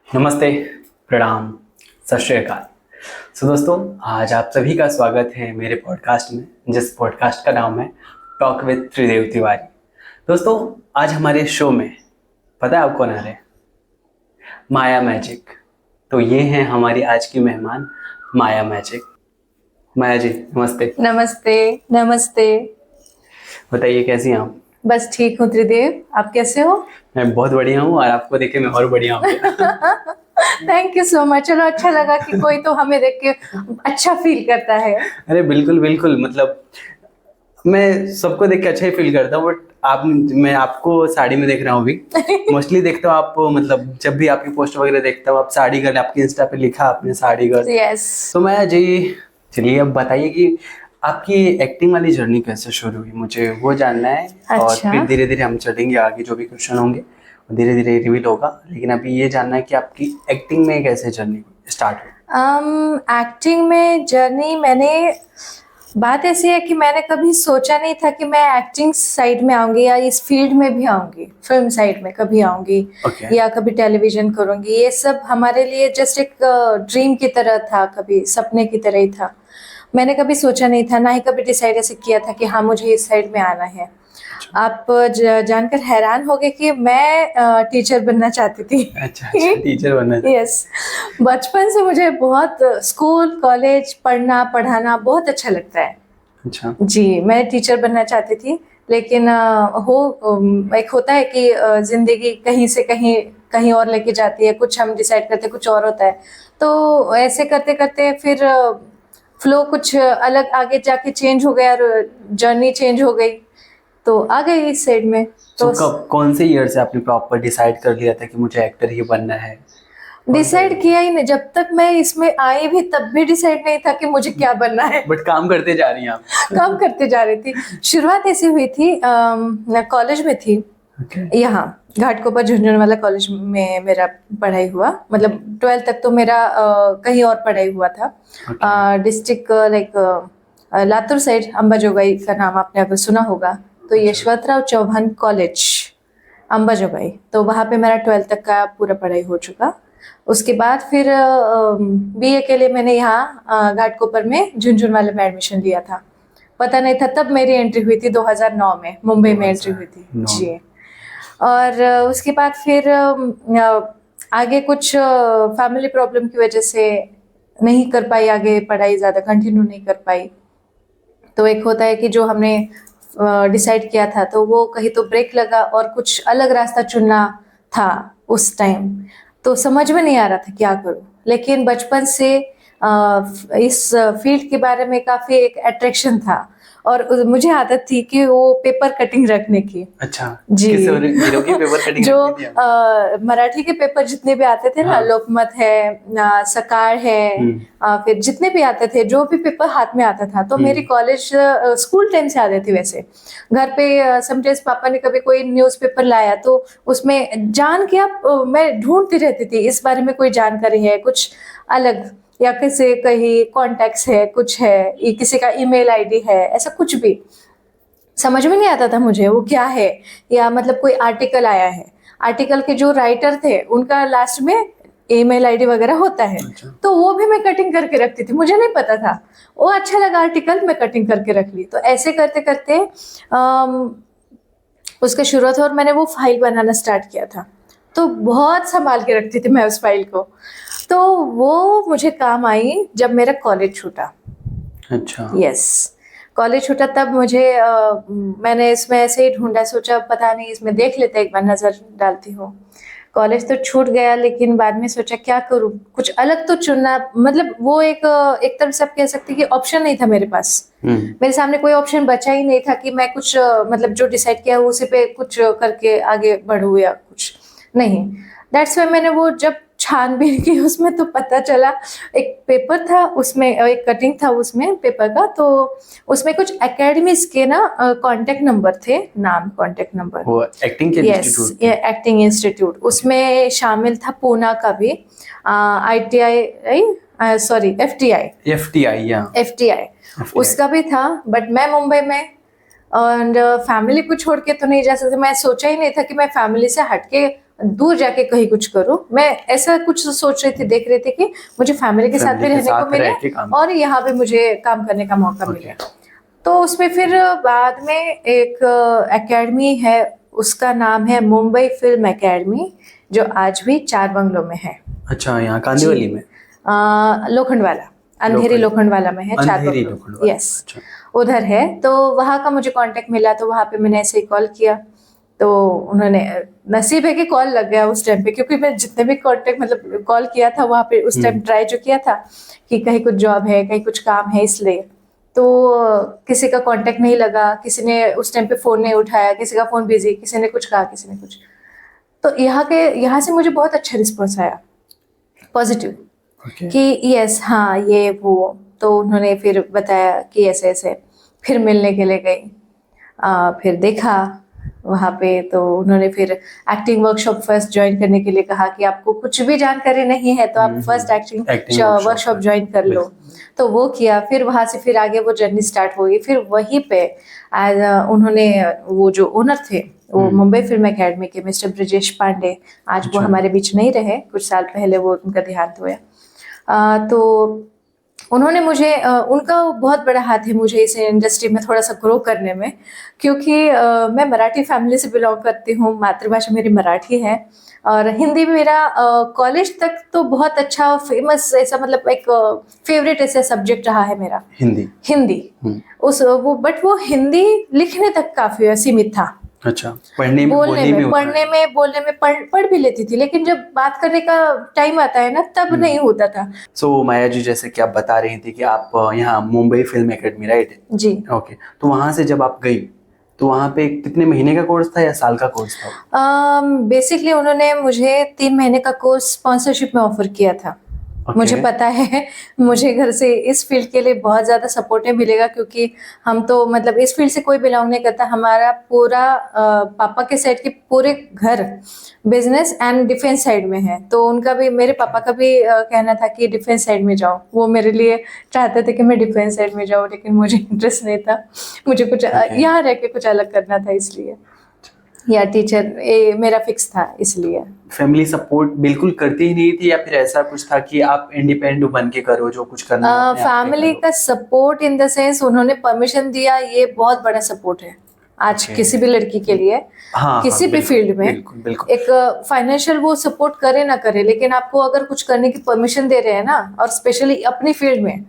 नमस्ते, प्रणाम, सत श्री अकाल। दोस्तों, आज आप सभी का स्वागत है मेरे पॉडकास्ट में, जिस पॉडकास्ट का नाम है टॉक विद त्रिदेव तिवारी। दोस्तों, आज हमारे शो में पता है आप कौन आ रहे हैं? माया मैजिक। तो ये हैं हमारी आज की मेहमान माया मैजिक। माया जी नमस्ते। नमस्ते। नमस्ते। बताइए कैसी हैं आप? बस ठीक हूँ त्रिदेव, आप कैसे हो? मैं बहुत बढ़िया हूँ और आपको देख के मैं और बढ़िया हो गया। Thank you so much. चलो, अच्छा लगा कि कोई तो हमें देख के अच्छा फील करता है। अरे बिल्कुल बिल्कुल, मतलब मैं सबको देख के अच्छा ही फील करता हूँ, बट मैं आपको साड़ी में देख रहा हूँ अभी। मोस्टली देखता हूँ आप, मतलब जब भी आपकी पोस्ट वगैरह देखता हूँ आप साड़ी गर्ल, आपके इंस्टा पे लिखा आपने साड़ी गर्ल। यस। तो मैं जी, चलिए अब बताइए कि आपकी एक्टिंग वाली जर्नी कैसे शुरू हुई, मुझे वो जानना है। और अच्छा। फिर धीरे धीरे हम चलेंगे आगे, जो भी क्वेश्चन होंगे धीरे धीरे रिवील होगा, लेकिन अभी ये जानना है कि आपकी एक्टिंग में कैसे जर्नी स्टार्ट हुई। एक्टिंग में जर्नी बात ऐसी है कि मैंने कभी सोचा नहीं था कि मैं एक्टिंग साइड में आऊंगी या इस फील्ड में भी आऊंगी, फिल्म साइड में कभी आऊंगी। Okay. या कभी टेलीविजन करूंगी। ये सब हमारे लिए जस्ट एक ड्रीम की तरह था, कभी सपने की तरह ही था। मैंने कभी सोचा नहीं था, ना ही कभी डिसाइड ऐसे किया था कि हाँ मुझे इस साइड में आना है। आप जानकर हैरान हो गए कि मैं टीचर बनना चाहती थी। अच्छा, टीचर बनना। यस। बचपन से मुझे बहुत स्कूल कॉलेज पढ़ना पढ़ाना बहुत अच्छा लगता है। अच्छा। जी, मैं टीचर बनना चाहती थी, लेकिन एक होता है कि जिंदगी कहीं से कहीं कहीं और लेके जाती है। कुछ हम डिसाइड करते कुछ और होता है। तो ऐसे करते करते फिर फ्लो कुछ अलग आगे जाके चेंज हो गया और जर्नी चेंज हो गई, तो आ गई इस साइड में। तो कब कौन से ईयर से आपने प्रॉपर डिसाइड कर लिया था कि मुझे एक्टर ही बनना है? डिसाइड किया ही नहीं, जब तक मैं इसमें आई भी तब भी डिसाइड नहीं था कि मुझे क्या बनना है। बट काम करते जा रही हैं आप। काम करते जा रही थी। शुरुआत ऐसी हुई थी, मैं कॉलेज में थी। यहाँ घाटकोपर झुंझुनवाला कॉलेज में मेरा पढ़ाई हुआ। मतलब 12th तक तो मेरा कहीं और पढ़ाई हुआ था। District like Latur side, Ambajogai का नाम आपने अगर सुना होगा तो यशवंतराव चौहान कॉलेज अंबाजोगाई, तो वहाँ पे मेरा 12th तक का पूरा पढ़ाई हो चुका। उसके बाद फिर बीए के लिए मैंने यहाँ घाटकोपर में झुंझुनवाला में एडमिशन लिया था। पता नहीं था, तब मेरी एंट्री हुई थी 2009 में, मुंबई में एंट्री हुई थी जी। और उसके बाद फिर आगे कुछ फैमिली प्रॉब्लम की वजह से नहीं कर पाई, आगे पढ़ाई ज़्यादा कंटिन्यू नहीं कर पाई। तो एक होता है कि जो हमने डिसाइड किया था तो वो कहीं तो ब्रेक लगा और कुछ अलग रास्ता चुनना था उस टाइम। तो समझ में नहीं आ रहा था क्या करूं, लेकिन बचपन से इस फील्ड के बारे में काफ़ी एक अट्रैक्शन था और मुझे आदत थी कि वो पेपर कटिंग रखने की। अच्छा जी। हीरो की पेपर कटिंग जो रखती थी आप? मराठी के पेपर जितने भी आते थे ना, हाँ। लोकमत है, सकार है, फिर जितने भी आते थे, जो भी पेपर हाथ में आता था, तो मेरी कॉलेज स्कूल टाइम से आती थी। वैसे घर पे समटाइम्स पापा ने कभी कोई न्यूज़पेपर लाया तो उसमें जान के मैं ढूंढती रहती थी इस बारे में कोई जानकारी है कुछ अलग, या किसी कहीं कॉन्टेक्ट्स है, कुछ है, ये किसी का ईमेल आईडी है, ऐसा कुछ भी समझ में नहीं आता था मुझे वो क्या है। या मतलब कोई आर्टिकल आया है, आर्टिकल के जो राइटर थे उनका लास्ट में ईमेल आईडी वगैरह होता है। अच्छा। तो वो भी मैं कटिंग करके रखती थी, मुझे नहीं पता था। वो अच्छा लगा आर्टिकल, मैं कटिंग करके रख ली। तो ऐसे करते करते उसका शुरुआत और मैंने वो फाइल बनाना स्टार्ट किया था। तो बहुत संभाल के रखती थी मैं उस फाइल को। तो वो मुझे काम आई जब मेरा कॉलेज छूटा। अच्छा। यस। कॉलेज छूटा तब मुझे मैंने इसमें ऐसे ही ढूंढा, सोचा पता नहीं इसमें देख लेते, एक बार नज़र डालती हूँ। कॉलेज तो छूट गया, लेकिन बाद में सोचा क्या करूँ, कुछ अलग तो चुनना। मतलब वो एक तरफ से आप कह सकते हैं कि ऑप्शन नहीं था मेरे पास। मेरे सामने कोई ऑप्शन बचा ही नहीं था कि मैं कुछ मतलब जो डिसाइड किया उसी पे कुछ करके आगे बढ़ूँ या कुछ नहीं। दैट्स वाई मैंने वो जब छानबीन की उसमें तो पता चला, एक पेपर था उसमें, एक कटिंग था उसमें पेपर का, तो उसमें कुछ एकेडमीज के ना कांटेक्ट नंबर थे, नाम कांटेक्ट नंबर। वो एक्टिंग के इंस्टीट्यूट, ये एक्टिंग इंस्टीट्यूट उसमें शामिल था, पूना का भी, ITI, सॉरी FTI उसका भी था। बट मैं मुंबई में और फैमिली को छोड़ के तो नहीं जा सकती। मैं सोचा ही नहीं था कि मैं फैमिली से हटके दूर जाके कहीं कुछ करूँ। मैं ऐसा कुछ सोच रही थी, देख रही थी कि मुझे फैमिली के साथ भी फैमिली के रहने को साथ मिले रह के काम। और यहाँ पे मुझे काम करने का मौका मिले। तो उसमें फिर बाद में एक एकेडमी है, उसका नाम है मुंबई फिल्म एकेडमी, जो आज भी चार बंगलों में है। अच्छा, यहाँ कांदिवली में? लोखंडवाला, अंधेरी लोखंडवाला में है, चार अंधेरी बंगलों। लोखंडवाला। यस, अच्छा। उधर है। तो वहाँ का मुझे कांटेक्ट मिला, तो वहाँ पे मैंने ऐसे ही कॉल किया। तो उन्होंने, नसीब है कि कॉल लग गया उस टाइम पे, क्योंकि मैं जितने भी कांटेक्ट मतलब कॉल किया था वहाँ पे उस टाइम ट्राई जो किया था कि कहीं कुछ जॉब है, कहीं कुछ काम है, इसलिए तो किसी का कांटेक्ट नहीं लगा, किसी ने उस टाइम पे फोन नहीं उठाया, किसी का फोन बिजी, किसी ने कुछ कहा, किसी ने कुछ। तो यहाँ से मुझे बहुत अच्छा रिस्पॉन्स आया, पॉजिटिव, कि यस हाँ ये वो। तो उन्होंने फिर बताया कि ऐसे ऐसे, फिर मिलने के लिए गई। फिर देखा वहाँ पे, तो उन्होंने फिर एक्टिंग वर्कशॉप फर्स्ट ज्वाइन करने के लिए कहा कि आपको कुछ भी जानकारी नहीं है तो आप फर्स्ट एक्टिंग वर्कशॉप ज्वाइन कर लो। तो वो किया। फिर वहाँ से फिर आगे वो जर्नी स्टार्ट हो गई। फिर वहीं पे उन्होंने, वो जो ओनर थे वो मुंबई फिल्म एकेडमी के मिस्टर ब्रजेश पांडे, आज वो हमारे बीच नहीं रहे, कुछ साल पहले वो उनका देहांत हुआ। तो उन्होंने मुझे, उनका बहुत बड़ा हाथ है मुझे इस इंडस्ट्री में थोड़ा सा ग्रो करने में, क्योंकि मैं मराठी फैमिली से बिलोंग करती हूँ, मातृभाषा मेरी मराठी है, और हिंदी मेरा कॉलेज तक तो बहुत अच्छा फेमस, ऐसा मतलब एक फेवरेट ऐसा सब्जेक्ट रहा है मेरा, हिंदी। उस वो बट वो हिंदी लिखने तक काफी सीमित था। अच्छा, पढ़ने में बोलने में पढ़ भी लेती थी, लेकिन जब बात करने का टाइम आता है ना, तब नहीं होता था। सो माया जी, जैसे कि आप बता रही थी कि आप यहाँ मुंबई फिल्म एकेडमी, राइट? जी। ओके, तो वहाँ से जब आप गई तो वहाँ पे कितने महीने का कोर्स था या साल का कोर्स था? बेसिकली उन्होंने मुझे 3 महीने का कोर्स स्पॉन्सरशिप में ऑफर किया था। मुझे पता है, मुझे घर से इस फील्ड के लिए बहुत ज़्यादा सपोर्ट मिलेगा, क्योंकि हम तो मतलब इस फील्ड से कोई बिलोंग नहीं करता। हमारा पूरा पापा के साइड के पूरे घर बिजनेस एंड डिफेंस साइड में है। तो उनका भी, मेरे पापा का भी कहना था कि डिफेंस साइड में जाओ। वो मेरे लिए चाहते थे कि मैं डिफेंस साइड में जाऊँ, लेकिन मुझे इंटरेस्ट नहीं था। मुझे कुछ यहाँ रह के कुछ अलग करना था, इसलिए या टीचर मेरा फिक्स था, इसलिए। फैमिली सपोर्ट बिल्कुल करती ही नहीं थी, या फिर ऐसा कुछ था कि आप इंडिपेंडेंट बन के करो, जो कुछ करना है फैमिली का सपोर्ट इन द सेंस, उन्होंने परमिशन दिया, ये बहुत बड़ा सपोर्ट है आज किसी भी लड़की के लिए। किसी भी फील्ड में बिल्कुल। एक फाइनेंशियल वो सपोर्ट करे ना करे, लेकिन आपको अगर कुछ करने की परमिशन दे रहे हैं ना, और स्पेशली अपनी फील्ड में,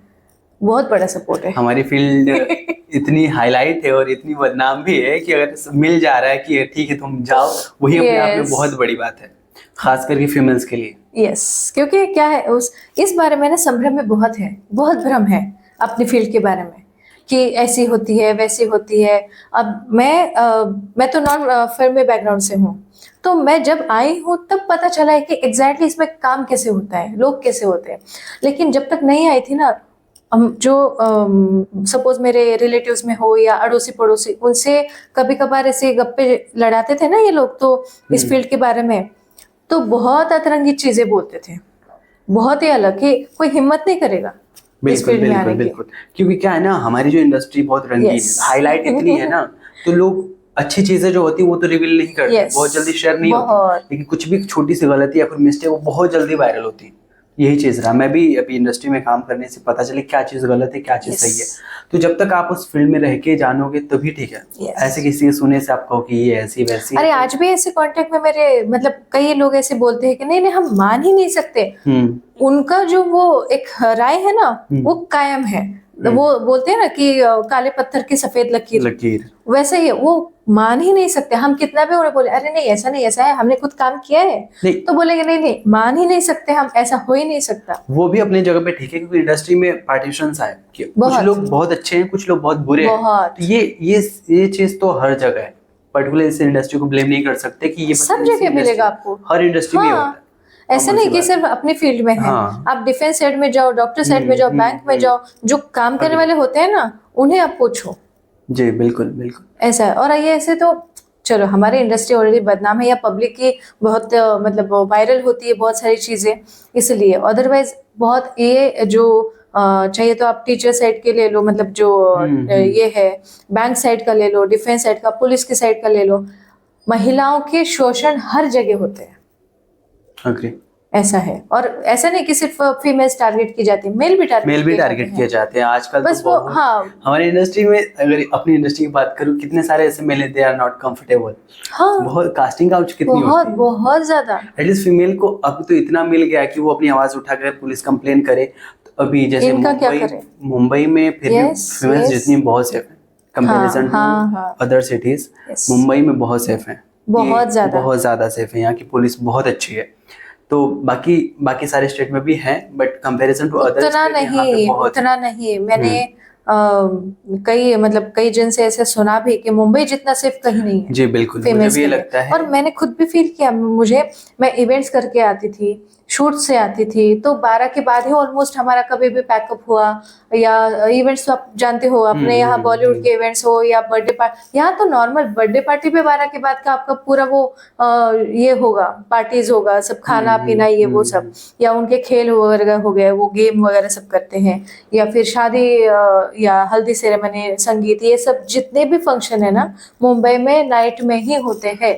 बहुत बड़ा सपोर्ट है। हमारी फील्ड इतनी हाईलाइट है और इतनी बदनाम भी है कि अगर मिल जा रहा है कि ठीक है तुम जाओ, वही अपने आप में बहुत बड़ी बात है, खास करके फीमेल्स के लिए। यस, क्योंकि क्या है, इस बारे में ना संभ्रम में बहुत भ्रम है अपनी फील्ड के बारे में, कि ऐसी होती है, वैसी होती है। अब मैं तो नॉन फिल्म बैकग्राउंड से हूँ, तो मैं जब आई हूँ तब पता चला है कि एग्जैक्टली इसमें काम कैसे होता है, लोग कैसे होते हैं। लेकिन जब तक नहीं आई थी ना, हम जो सपोज मेरे रिलेटिव्स में हो या अड़ोसी पड़ोसी, उनसे कभी कभार ऐसे गप्पे लड़ाते थे ना ये लोग, तो इस फील्ड के बारे में, तो बहुत अतरंगी चीजें बोलते थे, बहुत ही अलग, कि कोई हिम्मत नहीं करेगा इस फील्ड में आने की। क्योंकि क्या है ना, हमारी जो इंडस्ट्री बहुत रंगीन है, हाईलाइट इतनी है ना, तो लोग अच्छी चीजें जो होती है वो तो रिवील नहीं करते, बहुत जल्दी शेयर नहीं होती, लेकिन कुछ भी छोटी सी गलती या फिर मिस्टेक वो बहुत जल्दी वायरल होती है। यही चीज रहा, मैं भी अभी इंडस्ट्री में काम करने से पता चले क्या चीज गलत है, क्या चीज सही है। तो जब तक आप उस फील्ड में रह के जानोगे तभी ठीक है। ऐसे किसी के सुने से आप कहो कि ये ऐसी वैसी। अरे आज भी ऐसे कांटेक्ट में मेरे, मतलब कई लोग ऐसे बोलते हैं कि नहीं हम मान ही नहीं सकते, उनका जो वो एक राय है ना, वो कायम है। वो बोलते हैं ना कि काले पत्थर की सफेद लकीर, वैसे ही वो मान ही नहीं सकते। हम कितना भी उन्हें बोले अरे नहीं ऐसा नहीं, ऐसा है, हमने खुद काम किया है, तो बोलेंगे नहीं मान ही नहीं सकते हम, ऐसा हो ही नहीं सकता। वो भी अपनी जगह पे ठीक है, क्योंकि इंडस्ट्री में पार्टीशंस आए, कुछ लोग बहुत अच्छे हैं, कुछ लोग बहुत बुरे हैं। तो ये चीज तो हर जगह है, पर्टिकुलर इस इंडस्ट्री को ब्लेम नहीं कर सकते कि ये सब जगह मिलेगा आपको, हर इंडस्ट्री में होता है। ऐसा नहीं कि सिर्फ अपनी फील्ड में है। आप डिफेंस साइड में जाओ, डॉक्टर साइड में जाओ, बैंक में जाओ, जो काम करने वाले होते हैं ना, उन्हें आप पूछो। जी बिल्कुल बिल्कुल ऐसा है। और ये ऐसे तो चलो हमारी इंडस्ट्री ऑलरेडी बदनाम है, या पब्लिक की बहुत मतलब वायरल होती है बहुत सारी चीजें, इसलिए। अदरवाइज बहुत ये जो चाहिए तो आप टीचर साइड के ले लो, मतलब जो ये है बैंक साइड का ले लो, डिफेंस साइड का, पुलिस की साइड का ले लो, महिलाओं के शोषण हर जगह होते हैं। अग्री। ऐसा है। और ऐसा नहीं कि सिर्फ फीमेल्स टारगेट की जाती है, मेल भी टारगेट किए जाते हैं आजकल। बस तो वो बहुत हाँ हमारी इंडस्ट्री में, अगर अपनी इंडस्ट्री की बात करूँ, कितने सारे ऐसे मिले, दे आर नॉट कंफर्टेबल। हाँ बहुत कास्टिंग काउच कितनी बहुत होती है। बहुत ज्यादा। एटलीस्ट फीमेल को अब तो इतना मिल गया कि वो अपनी आवाज उठाकर पुलिस कंप्लेन करे। तो अभी जैसे इनका क्या करे? मुंबई में फिर भी यस फीमेल्स यस। जितनी बहुत सेफ है कंपैरिजन टू हाँ हाँ अदर सिटीज। यस। मुंबई में बहुत सेफ है, बहुत ज्यादा। बहुत ज्यादा सेफ है। यहाँ की पुलिस बहुत अच्छी है। तो बाकी बाकी सारे स्टेट में भी है, बट कंपैरिजन टू अदर उतना स्टेट यहाँ पे नहीं, बहुत है। उतना नहीं। मैंने कई मतलब कई जन से ऐसे सुना भी कि मुंबई जितना सिर्फ कहीं नहीं है जी बिल्कुल, मुझे फेमस भी ये के लिए। लगता है। और मैंने खुद भी फील किया। मैं इवेंट्स करके आती थी, शूट से आती थी, तो 12 के बाद ही ऑलमोस्ट हमारा कभी भी पैकअप हुआ, या इवेंट्स तो आप जानते हो अपने यहाँ बॉलीवुड के इवेंट्स हो या बर्थडे पार्टी, यहाँ तो नॉर्मल बर्थडे पार्टी पे 12 के बाद का आपका पूरा वो ये होगा, पार्टीज होगा, सब खाना पीना ये वो सब, या उनके खेल वगैरह हो गए, वो गेम वगैरह सब करते हैं, या फिर शादी या हल्दी सेरेमनी, संगीत, ये सब जितने भी फंक्शन है ना मुंबई में नाइट में ही होते हैं।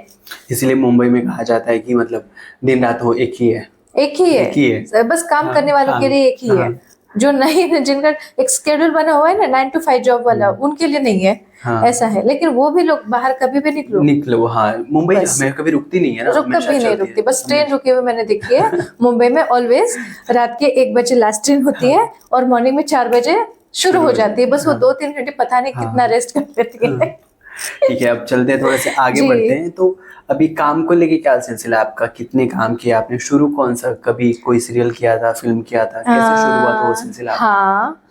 इसलिए मुंबई में कहा जाता है कि मतलब दिन रात वो एक ही है। एक ही एक ही है, बस काम हाँ, करने वालों हाँ, के लिए एक ही है। हाँ, जो नहीं, जिनका एक स्केड्यूल बना हुआ है ना 9 to 5 जॉब वाला, उनके लिए नहीं है। हाँ। ऐसा है। लेकिन वो भी लोग बाहर कभी भी निकलो। हाँ, मुंबई बस हमें कभी रुकती नहीं है ना, रुक हमेशा कभी नहीं चलती रुकती। है। बस ट्रेन रुकी हुई मैंने देखी है मुंबई में ऑलवेज। रात के 1 बजे लास्ट ट्रेन होती है और मॉर्निंग में 4 बजे शुरू हो जाती है। बस वो 2-3 घंटे पता नहीं कितना रेस्ट कर लेती है। ठीक है, अब चलते हैं, थोड़ा से आगे जी। बढ़ते हैं। तो अभी काम को लेके क्या सिलसिला है आपका? कितने काम किया आपने? शुरू कौन सा, कभी कोई सीरियल किया था, फिल्म किया था, कैसे शुरू हुआ था वो सिलसिला आपका? हाँ,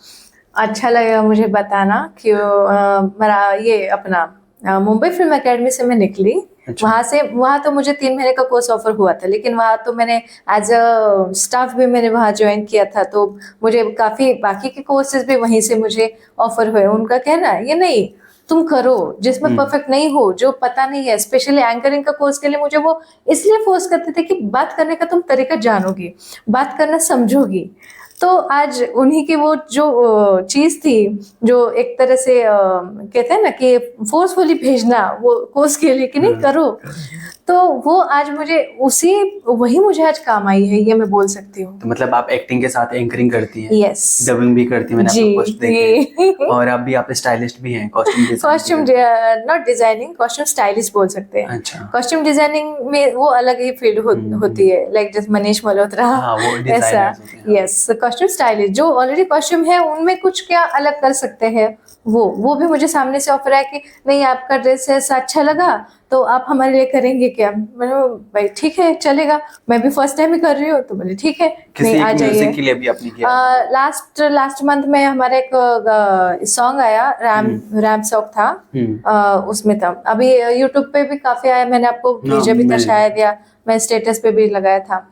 अच्छा लगेगा मुझे बताना कि मेरा ये अपना मुंबई फिल्म एकेडमी से मैं निकली। अच्छा। वहाँ तो मुझे 3 महीने का कोर्स ऑफर हुआ था, लेकिन वहाँ तो मैंने एज अ स्टाफ भी मैंने वहाँ ज्वाइन किया था, तो मुझे काफ़ी बाकी के कोर्सेज भी वहीं से मुझे ऑफर हुए। उनका कहना ये नहीं, तुम करो, जिसमें परफेक्ट नहीं हो, जो पता नहीं है। स्पेशली एंकरिंग का कोर्स के लिए मुझे वो इसलिए फोर्स करते थे कि बात करने का तुम तरीका जानोगी, बात करना समझोगी। तो आज उन्हीं की वो जो चीज थी, जो एक तरह से कहते हैं ना कि फोर्सफुली भेजना वो कोर्स के लिए कि नहीं करो, तो वो आज मुझे वही मुझे आज काम आई है, ये मैं बोल सकती हूँ। तो मतलब आप एक्टिंग के साथ एंकरिंग करती हैं? यस। डबिंग भी करती हैं, मैंने जी, आपको पोस्ट देखे। और अभी आप स्टाइलिस्ट भी हैं, costume not designing, costume stylist बोल सकते हैं। अच्छा। कॉस्ट्यूम डिजाइनिंग में वो अलग ही फील्ड होती है, लाइक जैसे मनीष मल्होत्रा। हाँ, वो ऐसा। डिजाइनर्स होते हैं। यस, कॉस्ट्यूम स्टाइलिस्ट जो ऑलरेडी कॉस्ट्यूम है उनमें कुछ क्या अलग कर सकते हैं, वो भी मुझे सामने से ऑफर है कि नहीं आपका ड्रेस ऐसा अच्छा लगा तो आप हमारे लिए करेंगे क्या? मैंने भाई ठीक है चलेगा, मैं भी फर्स्ट टाइम ही कर रही हूँ, तो बोले ठीक है नहीं आ जाइए। म्यूजिक के लिए भी आपने किया? लास्ट मंथ में हमारा एक सॉन्ग आया, रैम सॉन्ग था, उसमें था। अभी यूट्यूब पे भी काफी आया, मैंने आपको भेजा भी था शायद, या मैं स्टेटस पे भी लगाया था।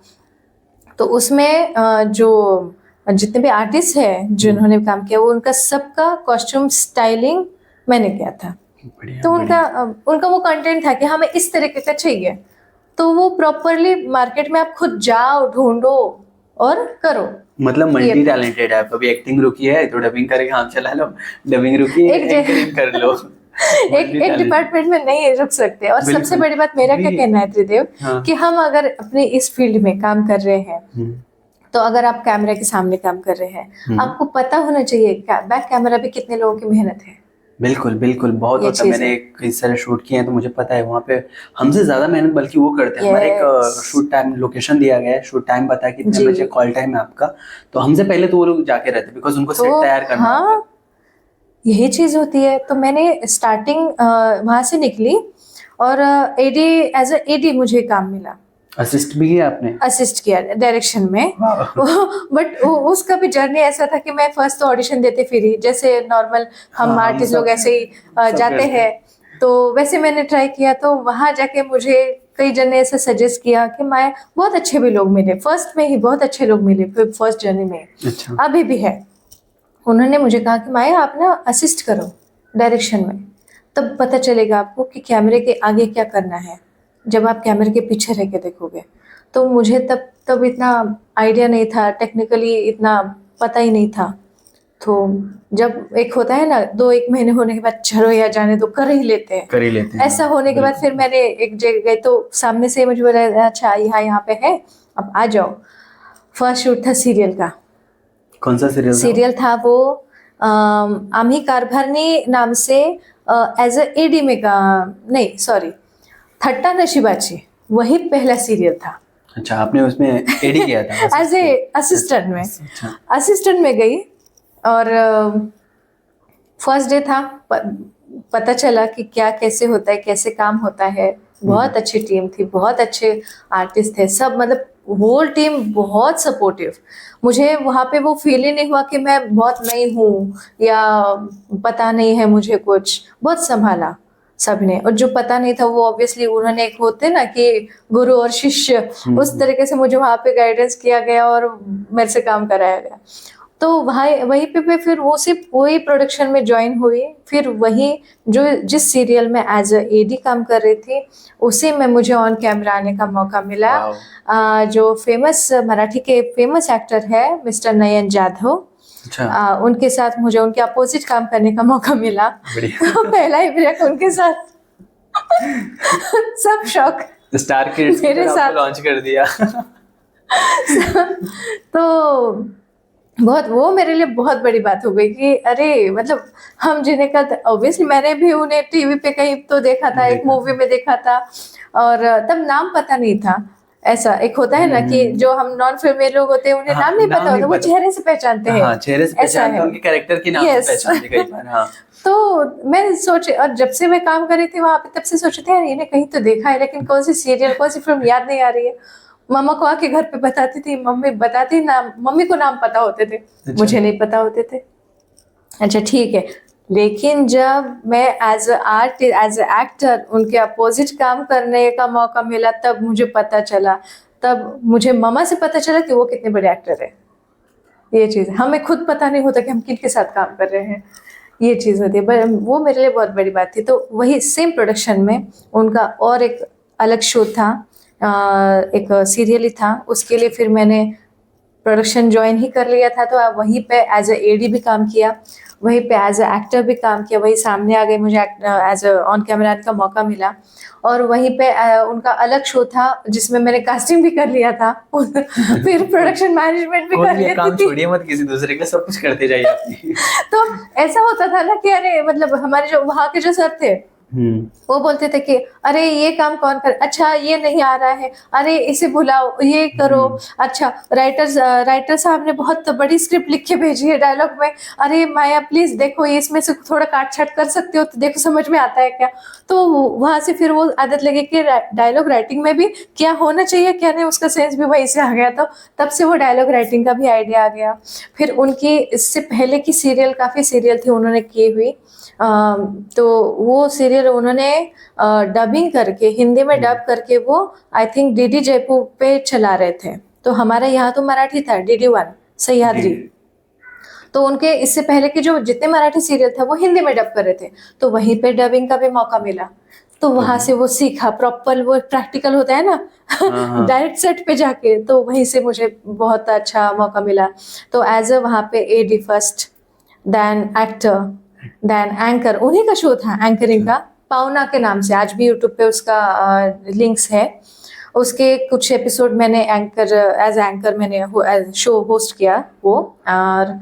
तो उसमें जो जितने भी आर्टिस्ट हैं जिन्होंने काम किया, वो उनका सबका कॉस्ट्यूम स्टाइलिंग मैंने किया था। तो उनका वो कंटेंट था कि हमें इस तरीके का चाहिए, तो वो प्रॉपरली मार्केट में आप खुद जाओ, ढूंढो और करो। मतलब मल्टी टैलेंटेड है। कभी एक्टिंग रुकी है तो डबिंग करके काम चला लो, डबिंग रुकी है एंकरिंग कर लो। एक डिपार्टमेंट में नहीं रुक सकते। और सबसे बड़ी बात मेरा क्या कहना है त्रिदेव, कि हम अगर अपने इस फील्ड में काम कर रहे हैं, तो अगर आप कैमरा के सामने काम कर रहे हैं, आपको पता होना चाहिए बैक कैमरा भी कितने लोगों की मेहनत है। बिल्कुल बिल्कुल, बहुत होता है। मैंने कई सारे शूट किए हैं तो मुझे पता है, वहाँ पे हमसे ज्यादा मेहनत बल्कि वो करते हैं। हमारे एक शूट टाइम लोकेशन दिया गया है, शूट टाइम पता है कितने बजे कॉल टाइम है आपका, तो हमसे पहले तो वो लोग जाके रहते हैं, बिकॉज उनको सेट तैयार करना होता है। यही चीज होती है। तो मैंने स्टार्टिंग वहां से निकली और एज अ एडी मुझे काम मिला। असिस्ट भी किया आपने? असिस्ट किया डायरेक्शन में। बट उसका भी जर्नी ऐसा था कि मैं फर्स्ट तो ऑडिशन देते फिरी, जैसे नॉर्मल हम आर्टिस्ट लोग ऐसे ही जाते हैं, तो वैसे मैंने ट्राई किया। तो वहां जाके मुझे कई जन ने ऐसे सजेस्ट किया कि मैं बहुत अच्छे भी लोग मिले, फर्स्ट में ही बहुत अच्छे लोग मिले फर्स्ट जर्नी में। अच्छा। अभी भी है। उन्होंने मुझे कहा कि माया आप ना असिस्ट करो डायरेक्शन में, तब पता चलेगा आपको कि कैमरे के आगे क्या करना है, जब आप कैमरे के पीछे रह के देखोगे। तो मुझे तब इतना आइडिया नहीं था, टेक्निकली इतना पता ही नहीं था। तो जब एक होता है ना 2-1 महीने होने के बाद चलो या जाने तो कर ही लेते हैं। ऐसा होने के बाद फिर मैंने एक जगह गई, तो सामने से मुझे बोला अच्छा यहाँ पे है, अब आ जाओ। फर्स्ट शूट था सीरियल का। कौन सा सीरियल सीरियल था वो आम्ही कारभारनी नाम से एज अ एडी में का, नहीं सॉरी, थट्टा नशीबाची, वही पहला सीरियल था। अच्छा, आपने उसमें एडी किया था? एज ए असिस्टेंट में, अच्छा। असिस्टेंट में गई और फर्स्ट डे था। पता चला कि क्या कैसे होता है, कैसे काम होता है। बहुत अच्छी टीम थी, बहुत अच्छे आर्टिस्ट थे सब, मतलब होल टीम बहुत सपोर्टिव। मुझे वहाँ पे वो फील ही नहीं हुआ कि मैं बहुत नई हूँ या पता नहीं है मुझे कुछ। बहुत संभाला सबने, और जो पता नहीं था वो ऑब्वियसली उन्होंने, एक होते ना कि गुरु और शिष्य, उस तरीके से मुझे वहाँ पे गाइडेंस किया गया और मेरे से काम कराया गया। तो वहीं पे फिर वो सिर्फ वही प्रोडक्शन में ज्वाइन हुई। फिर वही जो जिस सीरियल में एज अ एडी काम कर रही थी, उसी में मुझे ऑन कैमरा आने का मौका मिला। जो फेमस मराठी के फेमस एक्टर है मिस्टर नयन जाधव, अच्छा। उनके साथ मुझे उनके अपोजिट काम करने का मौका मिला। पहला ही ब्रेक उनके साथ। सब शौक स्टार किड्स मेरे साथ लॉन्च कर दिया। तो बहुत, वो मेरे लिए बहुत बड़ी बात हो गई कि अरे मतलब हम जिन्हें का, ऑब्वियसली मैंने भी उन्हें टीवी पे कहीं तो देखा था, एक मूवी में देखा था, और तब नाम पता नहीं था। ऐसा एक होता है ना कि जो हम नॉन फिल्मी लोग होते हैं उन्हें नाम नहीं पता होता, वो चेहरे से पहचानते हैं। हाँ, चेहरे से पहचानते हैं, उनके कैरेक्टर की नाम से पहचानते कई बार। हाँ। तो मैं सोचे, और जब से मैं काम कर रही थी वहां पे, तब से सोचे थे यार इन्हें कहीं तो देखा है, लेकिन कौन सी सीरियल कौन सी फिल्म याद नहीं आ रही है। मामा को आके घर पे बताती थी, मम्मी बताती, नाम मम्मी को नाम पता होते थे। अच्छा। मुझे नहीं पता होते थे। अच्छा ठीक है, लेकिन जब मैं एज एज एक्टर उनके अपोजिट काम करने का मौका मिला, तब मुझे पता चला, तब मुझे मामा से पता चला कि वो कितने बड़े एक्टर है। ये चीज़ हमें खुद पता नहीं होता कि हम किनके साथ काम कर रहे हैं, ये चीज़ होती है। वो मेरे लिए बहुत बड़ी बात थी। तो वही सेम प्रोडक्शन में उनका और एक अलग शो था, एक सीरियल ही था, उसके लिए फिर मैंने प्रोडक्शन ज्वाइन ही कर लिया था। तो वहीं पे एज अ एडी भी काम किया, वहीं पे एज अ एक्टर भी काम किया, वही सामने आ गए, मुझे एज अ ऑन कैमरा का मौका मिला। और वहीं पे उनका अलग शो था जिसमें मैंने कास्टिंग भी कर लिया था। फिर प्रोडक्शन मैनेजमेंट भी कर लिया थी। छोड़िए मत किसी दूसरे का, सब कुछ करते जाइए अपनी। तो ऐसा होता था ना कि अरे मतलब हमारे जो वहाँ के जो सर थे, वो बोलते थे कि अरे ये काम कौन कर, अच्छा ये नहीं आ रहा है, अरे इसे बुलाओ, ये करो। अच्छा राइटर साहब ने बहुत बड़ी स्क्रिप्ट लिख के भेजी है डायलॉग में, अरे माया प्लीज देखो ये इसमें से थोड़ा काट छाट कर सकते हो तो देखो समझ में आता है क्या। तो वहां से फिर वो आदत लगी कि डायलॉग राइटिंग में भी क्या होना चाहिए क्या नहीं, उसका सेंस भी वहीं से आ गया। तो तब से वो डायलॉग राइटिंग का भी आइडिया आ गया। फिर उनकी इससे पहले की सीरियल, काफ़ी सीरियल थी उन्होंने की हुई, तो वो सीरियल उन्होंने डबिंग करके, हिंदी में डब करके, वो आई थिंक डीडी जयपुर पे चला रहे थे। तो हमारे यहाँ तो मराठी था, DD1 सह्याद्री। तो उनके इससे पहले के जो जितने मराठी सीरियल था वो हिंदी में डब कर रहे थे, तो वहीं पे डबिंग का भी मौका मिला। तो वहां से वो सीखा, प्रॉपर वो प्रैक्टिकल होता है ना, डायरेक्ट सेट पे जाके, तो वहीं से मुझे बहुत अच्छा मौका मिला। तो एज अ वहाँ पे AD first, then actor, then anchor. उन्हीं का शो था एंकरिंग का, पावना के नाम से, आज भी यूट्यूब पे उसका लिंक्स है। उसके कुछ एपिसोड मैंने एज एंकर मैंने शो होस्ट किया वो। और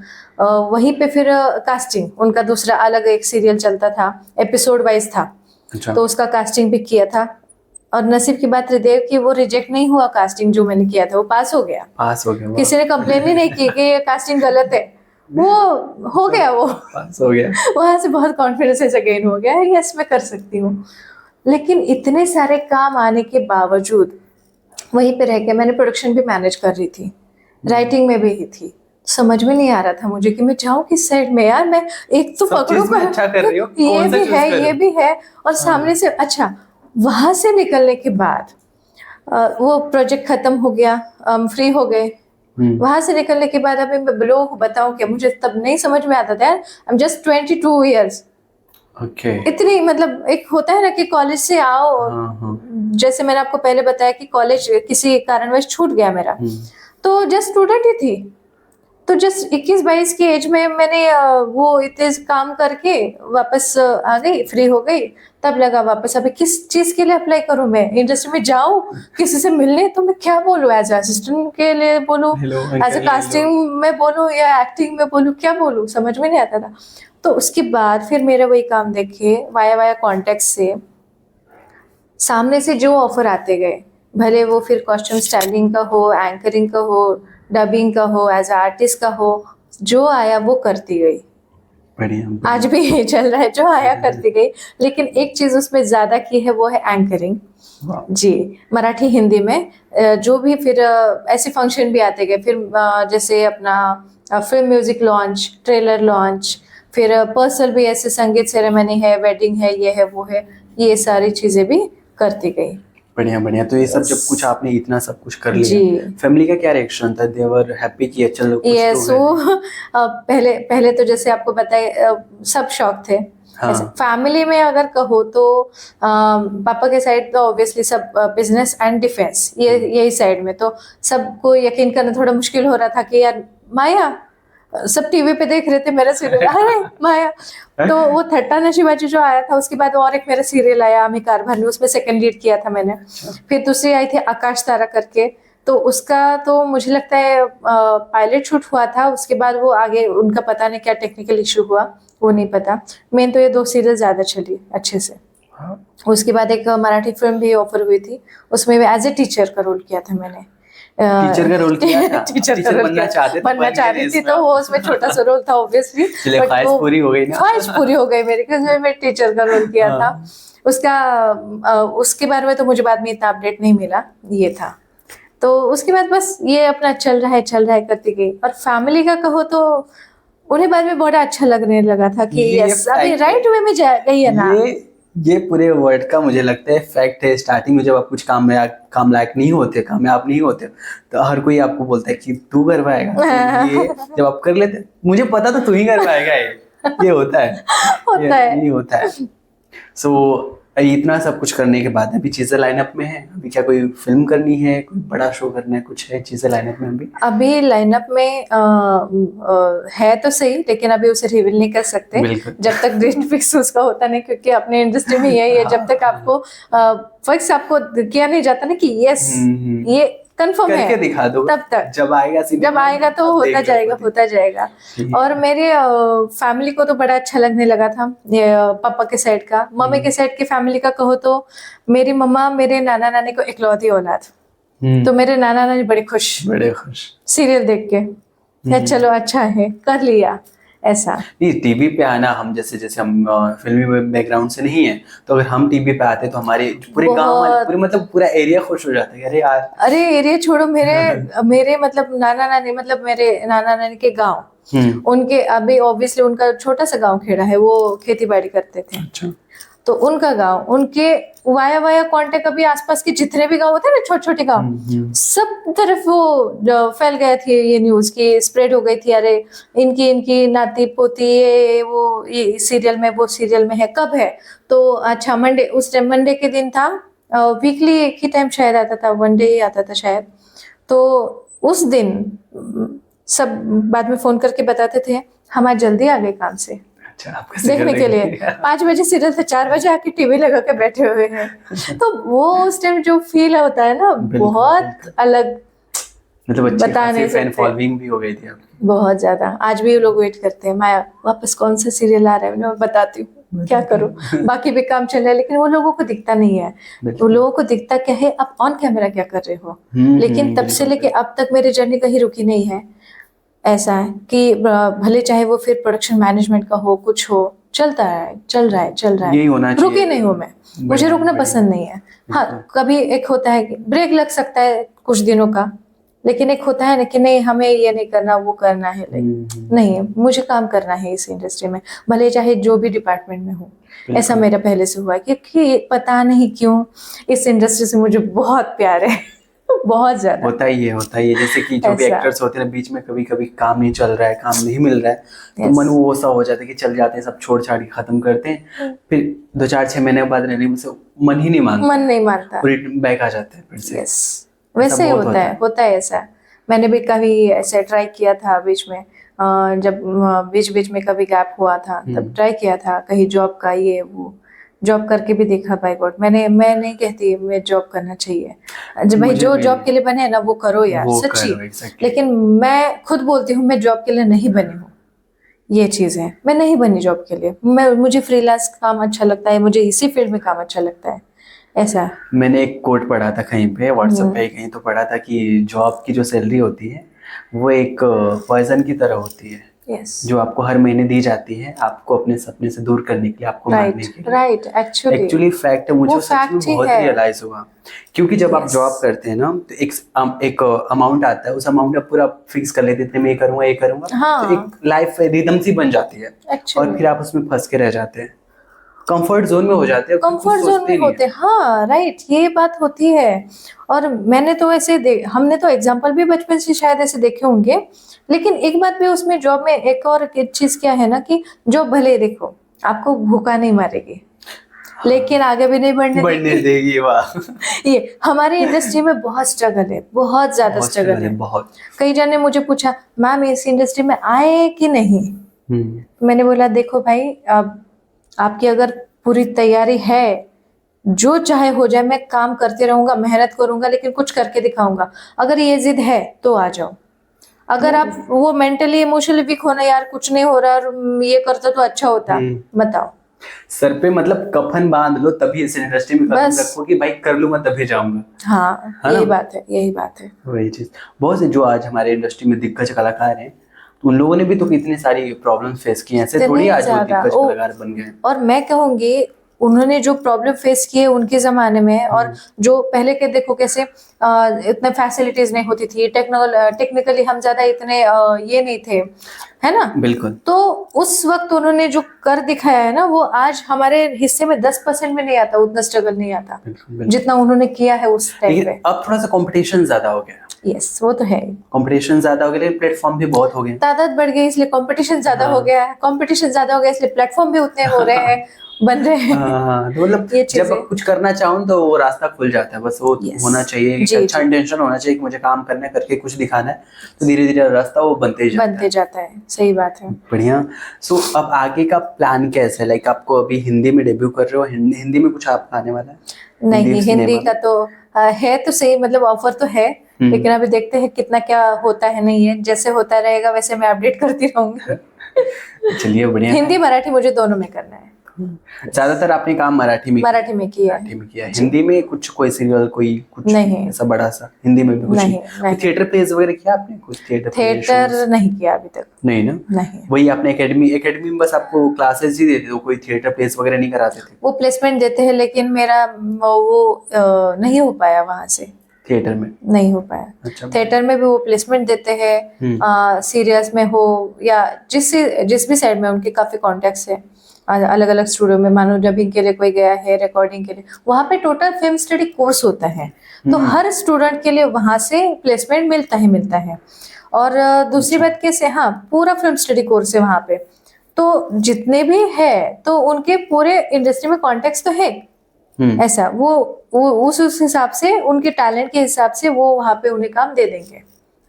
वहीं पे फिर कास्टिंग, उनका दूसरा अलग एक सीरियल चलता था, एपिसोड वाइज था। अच्छा। तो उसका कास्टिंग भी किया था, और नसीब की बात हृदय की वो रिजेक्ट नहीं हुआ, कास्टिंग जो मैंने किया था वो पास हो गया। किसी ने कंप्लेन ही नहीं की कि ये कास्टिंग गलत है, वो हो गया, वो पास हो गया। वहां से बहुत कॉन्फिडेंस गेन हो गया, यस मैं कर सकती हूँ। लेकिन इतने सारे काम आने के बावजूद वहीं पे रह के मैंने प्रोडक्शन भी मैनेज कर रही थी, राइटिंग में भी ही थी। समझ में नहीं आ रहा था मुझे कि मैं जाऊँ किस साइड में। यार मैं एक तो पकड़ूं, अच्छा कर रही हो, ये भी है, ये भी है, और सामने से। अच्छा, वहां से निकलने के बाद वो प्रोजेक्ट खत्म हो गया, फ्री हो गए। वहां से निकलने के बाद अभी मैं लोगों को बताऊं कि मुझे तब नहीं समझ में आता था यार, आई एम जस्ट 22 ईयर्स। इतनी, मतलब एक होता है ना कि कॉलेज से आओ, जैसे मैंने आपको पहले बताया कि कॉलेज किसी कारणवश छूट गया मेरा, तो जस्ट स्टूडेंट ही थी। तो जस्ट 21-22 की एज में मैंने वो इतने काम करके वापस आ गई, फ्री हो गई। तब लगा वापस अभी किस चीज के लिए अप्लाई करूं, मैं इंडस्ट्री में जाऊं किसी से मिलने, तो मैं क्या बोलूं, एज असिस्टेंट के लिए बोलूं, एज ए कास्टिंग में बोलूं या एक्टिंग में बोलूं, क्या बोलूं, समझ में नहीं आता था। तो उसके बाद फिर मेरा वही काम देखे वाया वाया कॉन्टेक्ट से सामने से जो ऑफर आते गए, भले वो फिर कॉस्ट्यूम स्टाइलिंग का हो, एंकरिंग का हो, डबिंग का हो, एज आर्टिस्ट का हो, जो आया वो करती गई। बढ़िया। आज भी यही चल रहा है, जो आया करती गई। लेकिन एक चीज उसमें ज्यादा की है, वो है एंकरिंग जी, मराठी हिंदी में। जो भी फिर ऐसे फंक्शन भी आते गए, फिर जैसे अपना film music launch, trailer launch, फिर पर्सनल भी ऐसे संगीत सेरेमनी है, वेडिंग है, ये है वो है, ये सारी चीजें भी करती गई। बढ़िया बढ़िया। तो ये सब जब कुछ आपने इतना सब कुछ कर लिया, जी। फैमिली का क्या रिएक्शन था? दे वर हैप्पी कि चलो कुछ ये तो सो है। पहले तो जैसे आपको बताए सब शौक थे। हाँ। फैमिली में अगर कहो तो पापा के साइड तो ऑब्वियसली सब बिजनेस एंड डिफेंस, ये यही साइड में, तो सबको यकीन करना थोड़ा मुश्किल हो रहा था कि यार माया, सब टीवी पे देख रहे थे मेरा सीरियल, अरे माया। तो वो थट्टा नशीबाजी जो आया था, उसके बाद और एक मेरा सीरियल आया अमी कारभार में, उसमें सेकंड लीड किया था मैंने। फिर दूसरी आई थी आकाश तारा करके, तो उसका तो मुझे लगता है पायलट शूट हुआ था, उसके बाद वो आगे उनका पता नहीं क्या टेक्निकल इशू हुआ, वो नहीं पता। मेन तो ये 2 सीरियल ज्यादा चली अच्छे से। उसके बाद एक मराठी फिल्म भी ऑफर हुई थी, उसमें भी एज ए टीचर का रोल किया था मैंने। टीचर का रोल किया था? टीचर का रोल बनना चाह रही थी, तो वो उसमें छोटा सा रोल था ऑब्वियसली, बट ख्वाहिश पूरी हो गई ना। ख्वाहिश पूरी हो गई मेरी, क्योंकि मैं टीचर का रोल किया था। उसका उसके बारे में तो मुझे बाद में इतना अपडेट नहीं मिला, ये था। तो उसके बाद बस ये अपना चल रहा है करती गई। और फैमिली का कहो तो उन्हें बाद में बड़ा अच्छा लगने लगा था कि यस अभी राइट वे में जा गई है ना। ये पूरे वर्ड का मुझे लगता है फैक्ट है। स्टार्टिंग में जब आप कुछ काम लायक नहीं होते, कामयाब नहीं होते, तो हर कोई आपको बोलता है कि तू कर पाएगा। तो ये जब आप कर लेते, मुझे पता तो तू ही कर पाएगा, ये होता है। ये होता है। सो इतना सब कुछ करने के बाद अभी चीजें लाइनअप में है? अभी क्या कोई फिल्म करनी है, कोई बड़ा शो करना है, कुछ है चीजें लाइनअप में? अभी लाइनअप में है तो सही, लेकिन अभी उसे रिवील नहीं कर सकते जब तक डेट फिक्स उसका होता नहीं, क्योंकि अपने इंडस्ट्री में यही है, जब तक आपको फिक्स आपको किया नहीं जाता ना कि यस ये कंफर्म है, दिखा दो, तब तक जब आएगा तो होता जाएगा। और मेरे फैमिली को तो बड़ा अच्छा लगने लगा था, पापा के साइड का। मम्मी के साइड की फैमिली का कहो तो मेरी मम्मा मेरे नाना नानी को इकलौती औलाद, तो मेरे नाना नानी बड़े खुश सीरियल देख के, चलो अच्छा है कर लिया। ऐसा नहीं, टीवी पे आना, हम जैसे हम फिल्मी बैकग्राउंड से नहीं है, तो अगर हम टीवी पे आते तो हमारे पूरे गांव वाले, पूरे मतलब पूरा एरिया खुश हो जाता है। अरे यार, अरे एरिया छोड़ो, मेरे मतलब नाना नानी, मतलब मेरे नाना नानी के गांव, उनके अभी ऑब्वियसली उनका छोटा सा गांव खेड़ा है, वो खेती बाड़ी करते थे। अच्छा। तो उनका गांव, उनके वाया कांटेक्ट, अभी आसपास के जितने भी गांव होते हैं ना, छोटे छोटे गांव, सब तरफ वो फैल गया थी ये न्यूज की, स्प्रेड हो गई थी। अरे इनकी नाती पोती ये सीरियल में, वो सीरियल में है, कब है? तो अच्छा मंडे, उस टाइम मंडे के दिन था, वीकली एक ही टाइम शायद आता था, वन डे ही आता था शायद। तो उस दिन सब बाद में फोन करके बताते थे हम आज जल्दी आ गए काम से देखने के लिए। 5 बजे सीरियल था, 4 बजे आके टीवी लगा के बैठे हुए हैं। तो वो उस टाइम जो फील होता है ना, बहुत अलग, मतलब बता नहीं सकते। फॉलोइंग भी हो गई थी आपकी बहुत ज्यादा। आज भी लोग वेट करते हैं, मैं वापस कौन सा सीरियल आ रहा है, मैं बताती हूँ, क्या करूँ, बाकी भी काम चल रहा है, लेकिन वो लोगों को दिखता नहीं है। वो लोगों को दिखता क्या है, आप ऑन कैमरा क्या कर रहे हो। लेकिन तब से लेके अब तक मेरी जर्नी कहीं रुकी नहीं है। ऐसा है कि भले चाहे वो फिर प्रोडक्शन मैनेजमेंट का हो, कुछ हो, चल रहा है, यही होना चाहिए। रुकी नहीं हूँ मैं, मुझे रुकना पसंद नहीं है। हाँ, कभी एक होता है कि ब्रेक लग सकता है कुछ दिनों का, लेकिन एक होता है ना कि नहीं हमें ये नहीं करना, वो करना है, नहीं मुझे काम करना है इस इंडस्ट्री में, भले चाहे जो भी डिपार्टमेंट में हो। ऐसा मेरा पहले से हुआ है, क्योंकि पता नहीं क्यों इस इंडस्ट्री से मुझे बहुत प्यार है। बहुत ज्यादा होता ही है। जैसे कि जो भी एक्टर्स होते हैं, बीच में कभी कभी काम नहीं चल रहा है, काम नहीं मिल रहा है, तो मन वो सा हो जाता है कि चल जाते हैं, सब छोड़ छाड़ के खत्म करते हैं। फिर 2-4-6 महीने बाद रहने में से मन ही नहीं मानता, मन नहीं मानता, बैक आ जाते हैं फिर से। वैसे ही होता है ऐसा। मैंने भी कभी ऐसे ट्राई किया था बीच में, जब बीच बीच में कभी गैप हुआ था तब ट्राई किया था कहीं जॉब का, ये वो जॉब करके भी देखा। बाय गॉड, मैं नहीं कहती मैं जॉब करना चाहिए, जब भाई जो जॉब के लिए बने हैं ना वो करो यार, वो सच्ची। करो, exactly. लेकिन मैं खुद बोलती हूँ मैं जॉब के लिए नहीं बनी हूँ, ये चीज़ है, मैं नहीं बनी जॉब के लिए। मुझे फ्रीलांस काम अच्छा लगता है, मुझे इसी फील्ड में काम अच्छा लगता है, ऐसा। मैंने एक कोट पढ़ा था कहीं पे, व्हाट्सएप पे कहीं तो पढ़ा था कि जॉब की जो सैलरी होती है वो एक पॉइजन की तरह होती है, यस, जो आपको हर महीने दी जाती है, आपको अपने सपने से दूर करने के लिए, आपको मारने राइट के लिए। राइट, एक्चुअली फैक्ट है, मुझे वो वो सच में fact ही बहुत है। रियलाइज हुआ, क्योंकि जब आप Yes. जॉब करते हैं ना तो एक अमाउंट आता है, उस अमाउंट आप पूरा फिक्स कर लेते हैं, मैं ये करूंगा, हाँ, तो एक लाइफ रिदम सी बन जाती है, और एक्चुअली फिर आप उसमें फंस के रह जाते हैं, कंफर्ट जोन में हो जाते हैं, कुछ कंफर्ट जोन सोचते में नहीं होते है। हैं, हाँ राइट, ये बात होती है। और मैंने तो ऐसे हमने तो एग्जाम्पल भी बचपन से शायद ऐसे देखे होंगे। लेकिन एक बात भी उसमें जॉब में एक और चीज क्या है ना, कि जॉब भले देखो आपको भूखा नहीं मारेगी, लेकिन आगे भी नहीं बढ़ने बढ़ने देगी। देगी, वाह। ये हमारी इंडस्ट्री में बहुत स्ट्रगल है, बहुत ज्यादा बहुत स्ट्रगल है। बहुत। कई जन ने मुझे पूछा मैम इस इंडस्ट्री में आए कि नहीं, मैंने बोला देखो भाई, अब आपकी अगर पूरी तैयारी है, जो चाहे हो जाए, मैं काम करते रहूंगा, मेहनत करूंगा, लेकिन कुछ करके दिखाऊंगा। अगर ये जिद है तो आ जाओ। अगर आप वो मेंटली इमोशनली वीक होना, यार कुछ नहीं हो रहा और ये करता तो अच्छा होता, बताओ। सर पे मतलब कफन बांध लो, तभी इस इंडस्ट्री में कदम बस। रखो कि भाई कर लूंगा तभी जाऊंगा। हाँ, है यही ना? बात है, यही बात है। वही चीज, बहुत से जो आज हमारे इंडस्ट्री में दिग्गज कलाकार हैं, तो उन लोगों ने भी तो कितनी सारी प्रॉब्लम फेस की हैं, ऐसे थोड़ी इतने आज वो ज्यादा दिग्गज कलाकार बन गए। और मैं कहूंगी उन्होंने जो प्रॉब्लम फेस किए उनके जमाने में, और जो पहले के देखो कैसे इतने फैसिलिटीज नहीं होती थी, टेक्निकली हम ज्यादा इतने ये नहीं थे, है ना? बिल्कुल। तो उस वक्त उन्होंने जो कर दिखाया है ना, वो आज हमारे हिस्से में 10% में नहीं आता, उतना स्ट्रगल नहीं आता जितना उन्होंने किया है उस टाइम पे। अब थोड़ा सा कंपटीशन ज्यादा हो गया। यस, वो तो है, कंपटीशन ज्यादा हो गया, लेकिन प्लेटफॉर्म भी बहुत हो गए, तादाद बढ़ गई इसलिए कंपटीशन ज्यादा हो गया है, कंपटीशन ज्यादा हो गया इसलिए प्लेटफॉर्म भी उतने हो रहे हैं, बन रहे हैं। तो मतलब जब आप कुछ करना चाहो तो वो रास्ता खुल जाता है, बस वो होना चाहिए, एक अच्छा इंटेंशन होना चाहिए कि मुझे काम करना है, करके कुछ दिखाना है, तो धीरे धीरे रास्ता वो बनते जाता है। सही बात है। बढ़िया। सो अब आगे का प्लान कैसा है? लाइक आपको अभी हिंदी में डेब्यू कर रहे हो, हिंदी में कुछ आपका आने वाला है? नहीं, हिंदी का तो है तो सही, मतलब ऑफर तो है, लेकिन अभी देखते हैं कितना क्या होता है, नहीं है, जैसे होता रहेगा वैसे मैं अपडेट करती रहूंगी। चलिए बढ़िया। हिंदी मराठी मुझे दोनों में करना है। ज्यादातर आपने काम मराठी में किया है। हिंदी में कुछ कोई सीरियल कोई कुछ नहीं ऐसा बड़ा सा? हिंदी में भी कुछ नहीं। थिएटर प्लेस वगैरह किया आपने? कुछ थिएटर नहीं किया अभी तक। नहीं ना? नहीं। वही आपने एकेडमी में बस आपको क्लासेस ही देते थे, कोई थिएटर प्लेस वगैरह नहीं कराते थे? वो प्लेसमेंट देते हैं, लेकिन मेरा वो नहीं हो पाया, वहां से थिएटर में नहीं हो पाया। अच्छा। थिएटर में भी वो प्लेसमेंट देते हैं, सीरियल्स में हो या जिस भी साइड में, उनके काफी कॉन्टेक्ट्स है अलग अलग स्टूडियो में। मानो डबिंग के लिए कोई गया है, रिकॉर्डिंग के लिए, वहाँ पे टोटल फिल्म स्टडी कोर्स होता है, तो हर स्टूडेंट के लिए वहाँ से प्लेसमेंट मिलता है। और दूसरी बात कैसे, हाँ पूरा फिल्म स्टडी कोर्स है वहाँ पे, तो जितने भी है तो उनके पूरे इंडस्ट्री में कॉन्टेक्ट्स तो है, ऐसा वो उस हिसाब से, उनके टैलेंट के हिसाब से वो वहाँ पे उन्हें काम दे देंगे,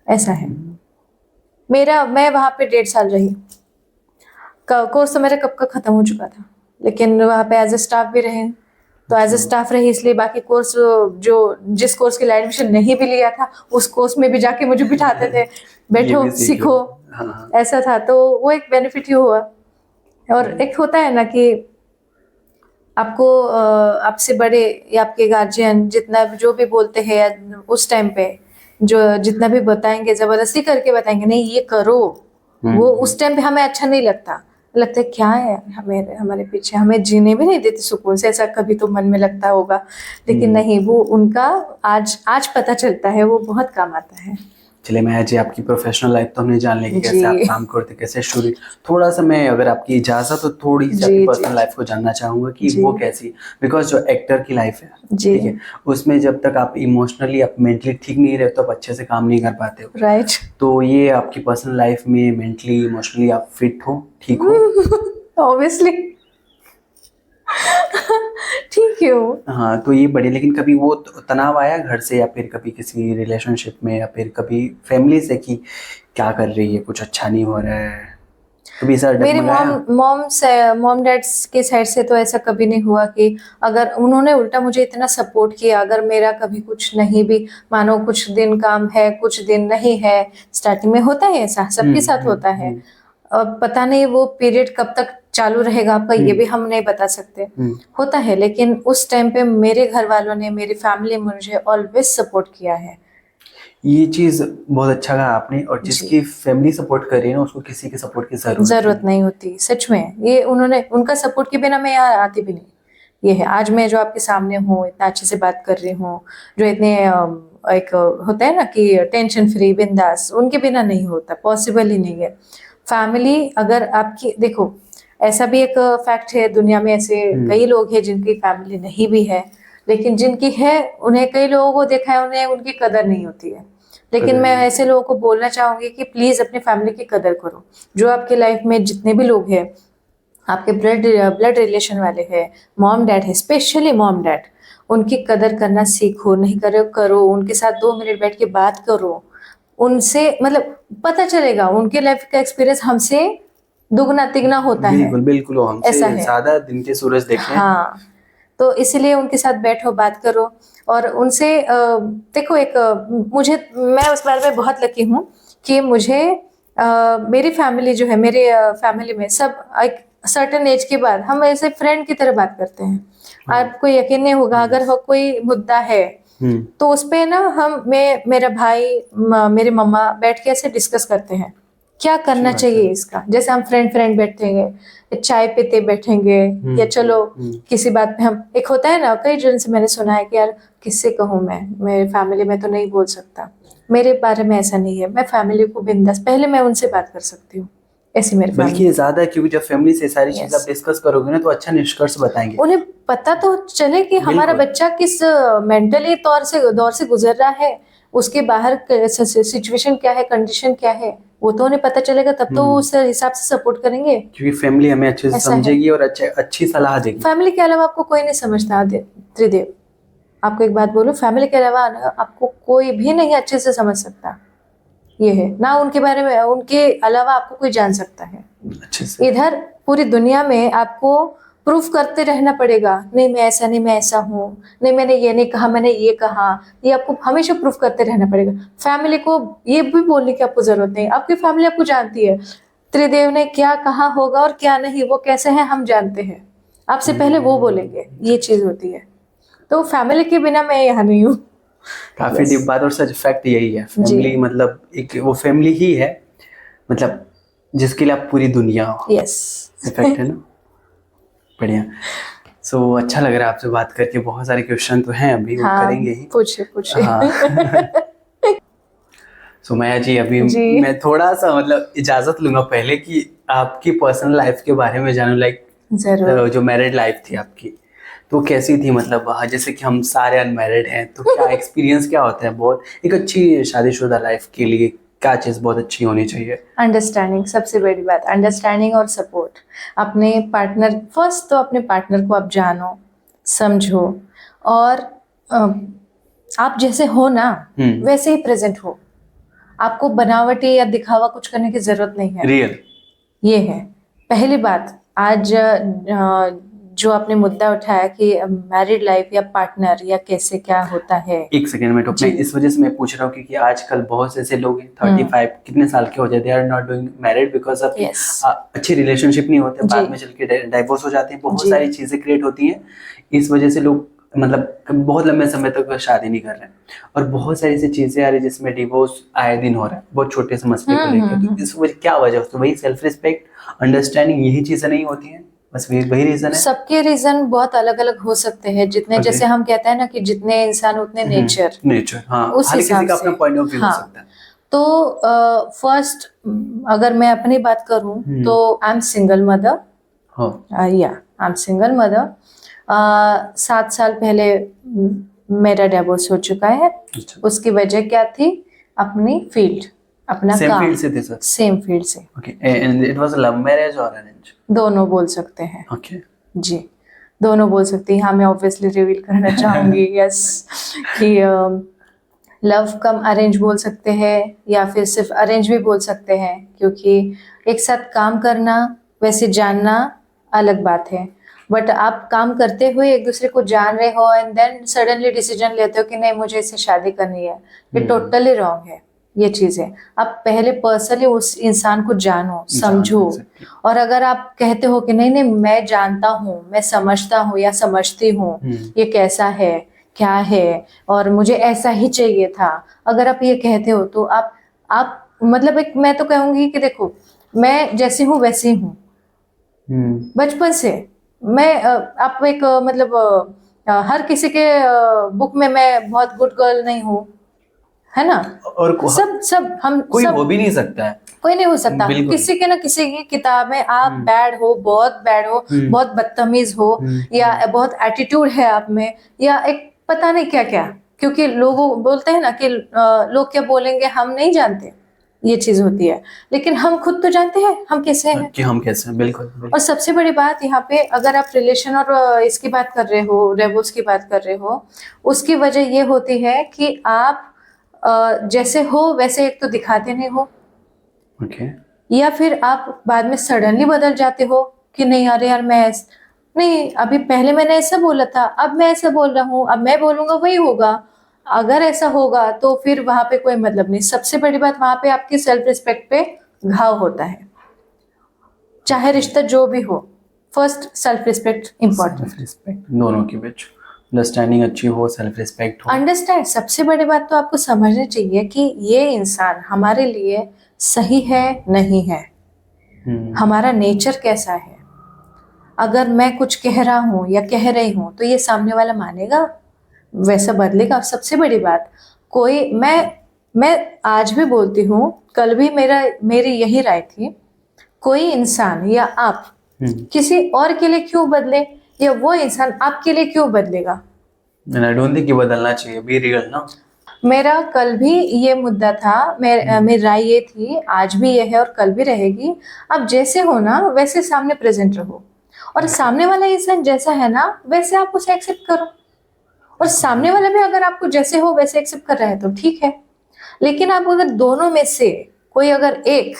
ऐसा है। मैं वहाँ पे 1.5 साल रही, कोर्स तो मेरा कब का खत्म हो चुका था, लेकिन वहाँ पे एज ए स्टाफ भी रहे, तो एज ए स्टाफ रही इसलिए बाकी कोर्स, जिस कोर्स के लिए एडमिशन नहीं भी लिया था, उस कोर्स में भी जाके मुझे बिठाते थे, बैठो सीखो, ऐसा था। तो वो एक बेनिफिट ही हुआ। और एक होता है ना कि आपको आपसे बड़े या आपके गार्जियन जितना जो भी बोलते हैं उस टाइम पे, जो जितना भी बताएंगे, जबरदस्ती करके बताएंगे नहीं ये करो, वो उस टाइम पे हमें अच्छा नहीं लगता है क्या है, हमारे पीछे हमें जीने भी नहीं देते सुकून से, ऐसा कभी तो मन में लगता होगा। लेकिन नहीं, वो उनका आज पता चलता है, वो बहुत काम आता है। चलिए मैं जी, आपकी प्रोफेशनल लाइफ तो हमने जान ली कि कैसे आप काम करते, कैसे शुरू। थोड़ा सा मैं, अगर आपकी इजाजत हो, थोड़ी सी आपकी पर्सनल लाइफ को जानना चाहूंगा कि वो कैसी, बिकॉज जो एक्टर की लाइफ है, ठीक है, उसमें जब तक आप इमोशनली, आप मेंटली ठीक नहीं रहते, तो आप अच्छे से काम नहीं कर पाते हो, राइट? तो ये आपकी पर्सनल लाइफ में मेंटली इमोशनली आप फिट हो, ठीक हो? ऑब्वियसली ठीक है वो। हाँ, तो ये बढ़िया। लेकिन कभी वो तनाव आया घर से, या फिर कभी किसी रिलेशनशिप में, या फिर कभी फैमिली से कि क्या कर रही है, कुछ अच्छा नहीं हो रहा है, कभी ऐसा मेरी डगमगाया? मॉम डैड्स के साइड से तो ऐसा कभी नहीं हुआ कि अगर उन्होंने उल्टा मुझे इतना सपोर्ट किया, अगर मेरा कभी कुछ नहीं भी, मानो कुछ दिन काम है कुछ दिन नहीं है, स्टार्टिंग में होता है ऐसा, सबके साथ होता है। अब पता नहीं वो पीरियड कब तक चालू रहेगा आपका, ये भी हम नहीं बता सकते, होता है। लेकिन उस टाइम पे मेरे घर वालों ने, मेरी फैमिली मुझे ऑलवेज सपोर्ट किया है। ये चीज बहुत अच्छा कहा आपने। और जिसकी फैमिली सपोर्ट कर रही है ना, उसको किसी के सपोर्ट की जरूरत नहीं होती, सच में। ये उन्होंने, उनका सपोर्ट के बिना मैं यहाँ आती भी नहीं। ये है, आज मैं जो आपके सामने हूँ, इतना अच्छे से बात कर रही हूँ, जो इतने एक होता है ना कि टेंशन फ्री बिंदास, उनके बिना नहीं होता, पॉसिबल ही नहीं है। फैमिली अगर आपकी, देखो ऐसा भी एक फैक्ट है, दुनिया में ऐसे कई लोग हैं जिनकी फैमिली नहीं भी है, लेकिन जिनकी है, उन्हें कई लोगों को देखा है, उन्हें उनकी कदर नहीं होती है। लेकिन मैं ऐसे लोगों को बोलना चाहूंगी कि प्लीज अपनी फैमिली की कदर करो। जो आपके लाइफ में जितने भी लोग हैं, आपके ब्लड रिलेशन वाले हैं, मॉम डैड है, स्पेशली मॉम डैड, उनकी कदर करना सीखो। नहीं करो करो, उनके साथ 2 मिनट बैठ के बात करो, उनसे मतलब पता चलेगा, उनके लाइफ का एक्सपीरियंस हमसे दुगना तिगना होता है। बिल्कुल बिल्कुल, वो ऐसा हमसे है। ज्यादा दिन के सूरज देखे हैं। हाँ, तो इसीलिए उनके साथ बैठो, बात करो, और उनसे देखो एक मुझे, मैं उस बारे में बहुत लकी हूँ कि मुझे मेरी फैमिली जो है, मेरे फैमिली में सब एक सर्टेन एज के बाद हम ऐसे फ्रेंड की तरह बात करते हैं। आपको यकीन नहीं होगा, अगर हो कोई मुद्दा है तो उस पे ना मेरा भाई, मेरे मम्मा बैठ के ऐसे डिस्कस करते हैं क्या करना चाहिए इसका। जैसे हम फ्रेंड बैठेंगे, चाय पीते बैठेंगे, या चलो किसी बात पे हम, एक होता है ना, कई जन से मैंने सुना है कि यार किससे कहूँ, मैं मेरे फैमिली में तो नहीं बोल सकता। मेरे बारे में ऐसा नहीं है, मैं फैमिली को बिंदास, पहले मैं उनसे बात कर सकती हूँ, ऐसी मेरी बल्कि फैमिली। ये ज्यादा है, क्योंकि जब फैमिली से सारी चीजें आप डिस्कस करोगे ना, तो अच्छा निष्कर्ष बताएंगे। उन्हें पता तो चले कि हमारा बच्चा किस मेंटली दौर से गुजर रहा है, उसके बाहर सिचुएशन क्या है, कंडीशन क्या है, वो तो उन्हें पता चलेगा, तब तो वो उस हिसाब से सपोर्ट करेंगे। क्योंकि फैमिली हमें अच्छे से ऐसा है। समझेगी और अच्छी सलाह देगी। फैमिली के अलावा आपको कोई नहीं समझता त्रिदेव, आपको एक बात बोलो, फैमिली के अलावा आपको कोई भी नहीं अच्छे से समझ सकता। ये है ना, उनके बारे में, उनके अलावा आपको कोई जान सकता है अच्छे से। इधर पूरी दुनिया में आपको प्रूफ करते रहना पड़ेगा, नहीं मैं ऐसा नहीं, मैं ऐसा हूँ, नहीं मैंने ये नहीं कहा, मैंने ये कहा, ये आपको हमेशा प्रूफ करते रहना पड़ेगा। फैमिली को ये भी बोलने की आपको जरूरत नहीं, आपकी फैमिली आपको जानती है, त्रिदेव ने क्या कहा होगा और क्या नहीं, वो कैसे है हम जानते हैं, आपसे पहले वो बोलेंगे, ये चीज होती है। तो फैमिली के बिना मैं यहाँ नहीं हूँ। काफी डीप बात, और सच फैक्ट यही है, फैमिली मतलब एक वो फैमिली ही है, मतलब जिसके लिए आप पूरी दुनिया हो। यस, फैक्ट है ना। बढ़िया। सो अच्छा लग रहा है आपसे बात करके। बहुत सारे क्वेश्चन तो हैं अभी, वो करेंगे ही। पूछे। हाँ। सो माया जी, अभी मैं थोड़ा सा मतलब इजाजत लूंगा पहले कि आपकी पर्सनल लाइफ के बारे में जानूं, लाइक जो मैरिड लाइफ थी आपकी, तो कैसी थी? मतलब जैसे कि हम सारे अनमैरिड हैं, तो क्या एक्सपीरियंस क्या होता है? बहुत एक अच्छी शादीशुदा लाइफ के लिए क्या चीज़ बहुत अच्छी होनी चाहिए? अंडरस्टैंडिंग, सबसे बड़ी बात अंडरस्टैंडिंग और सपोर्ट। अपने पार्टनर, फर्स्ट तो अपने पार्टनर को आप जानो, समझो, और आप जैसे हो ना वैसे ही प्रेजेंट हो। आपको बनावटी या दिखावा कुछ करने की जरूरत नहीं है, रियल। ये है पहली बात। आज जो आपने मुद्दा उठाया कि मैरिड लाइफ या पार्टनर या कैसे क्या होता है, एक सेकंड में टोक, मैं इस वजह से मैं पूछ रहा हूँ क्योंकि आजकल बहुत से ऐसे लोग हैं 35 कितने साल के हो जाते हैं, they are not doing married because of अच्छी रिलेशनशिप नहीं होते, बाद में चल के डाइवोर्स हो जाते हैं, बहुत सारी चीजें क्रिएट होती हैं। इस वजह से लोग मतलब बहुत लंबे समय तक शादी नहीं कर रहे हैं, और बहुत सारी ऐसी चीजें आ रही है जिसमें डिवोर्स आए दिन हो रहा है, बहुत छोटे से मसले को लेकर। तो इस वजह क्या वजह है? वही सेल्फ रिस्पेक्ट, अंडरस्टैंडिंग, यही चीजें नहीं होती हैं? बस वही रीजन है। सबके रीजन बहुत अलग अलग हो सकते हैं, जितने जैसे हम कहते हैं ना कि जितने इंसान उतने नेचर, हाँ, उस हर किसी हिसाब का अपना से। पॉइंट ऑफ व्यू हो सकता है। तो फर्स्ट अगर मैं अपनी बात करूं तो आई एम सिंगल मदर, या आई एम सिंगल मदर। 7 साल पहले मेरा डिवोर्स हो चुका है। उसकी वजह क्या थी? अपनी फील्ड, अपना सेम काम। फील्ड से थे सर? सेम फील्ड से। Okay, and it was love marriage और अरेंज? दोनों बोल सकते हैं। ओके जी। दोनों बोल सकती हैं। हाँ, मैं ऑब्वियसली रिवील करना चाहूंगी यस कि लव कम अरेंज बोल सकते हैं या फिर सिर्फ अरेंज भी बोल सकते हैं, क्योंकि एक साथ काम करना वैसे जानना अलग बात है, बट आप काम करते हुए एक दूसरे को जान रहे हो एंड देन सडनली डिसीजन लेते हो कि नहीं मुझे इससे शादी करनी है, ये टोटली रॉन्ग है। ये चीज है, आप पहले पर्सनली उस इंसान को जानो, समझो, और अगर आप कहते हो कि नहीं नहीं मैं जानता हूँ, मैं समझता हूँ या समझती हूँ ये कैसा है क्या है और मुझे ऐसा ही चाहिए था, अगर आप ये कहते हो तो आप मतलब एक, मैं तो कहूंगी कि देखो मैं जैसी हूँ वैसी हूँ बचपन से। मैं आप एक मतलब हर किसी के बुक में मैं बहुत गुड गर्ल नहीं हूँ, है ना। और सब हम कोई सब, हो भी नहीं सकता है, कोई नहीं हो सकता। बिल्कुल। किसी के ना किसी की किताब में आप बैड हो, बहुत बैड हो, बहुत बदतमीज हो, या बहुत एटीट्यूड है आप में, या एक पता नहीं क्या क्या, क्योंकि लोग बोलते हैं ना कि लोग क्या बोलेंगे हम नहीं जानते, ये चीज होती है, लेकिन हम खुद तो जानते हैं हम कैसे हैं कि हम कैसे हैं। बिल्कुल, बिल्कुल। और सबसे बड़ी बात यहाँ पे अगर आप रिलेशन और इसकी बात कर रहे हो, रेबल्स की बात कर रहे हो, उसकी वजह ये होती है कि आप जैसे हो वैसे एक तो दिखाते नहीं हो, ओके। या फिर आप बाद में सडनली बदल जाते हो कि नहीं अरे यार मैं नहीं, अभी पहले मैंने ऐसा बोला था अब मैं ऐसा बोल रहा हूँ, अब मैं बोलूंगा वही होगा। अगर ऐसा होगा तो फिर वहां पे कोई मतलब नहीं। सबसे बड़ी बात वहां पे आपकी सेल्फ रिस्पेक्ट पे घाव होता है, चाहे रिश्ता जो भी हो, first self respect important. Self respect दोनों के बीच अंडरस्टैंडिंग अच्छी हो, सेल्फ रिस्पेक्ट हो। अंडरस्टैंड, सबसे बड़ी बात तो आपको समझनी चाहिए कि ये इंसान हमारे लिए सही है नहीं है, हमारा नेचर कैसा है। अगर मैं कुछ कह रहा हूँ या कह रही हूँ तो ये सामने वाला मानेगा, वैसा बदलेगा। सबसे बड़ी बात, कोई मैं आज भी बोलती हूँ, कल भी मेरी यही राय थी, कोई इंसान या आप किसी और के लिए क्यों बदले, या वो इंसान आपके लिए क्यों बदलेगा। आई डोंट थिंक ये बदलना चाहिए, बी रियल ना। मेरा कल भी ये मुद्दा था, मेरी राय ये थी, आज भी ये है और कल भी रहेगी, आप जैसे हो ना वैसे सामने प्रेजेंट रहो, और सामने वाला इंसान जैसा है ना वैसे आप उसे एक्सेप्ट करो, और सामने वाला भी अगर आपको जैसे हो वैसे एक्सेप्ट कर रहा है तो ठीक है। लेकिन आप अगर दोनों में से कोई अगर एक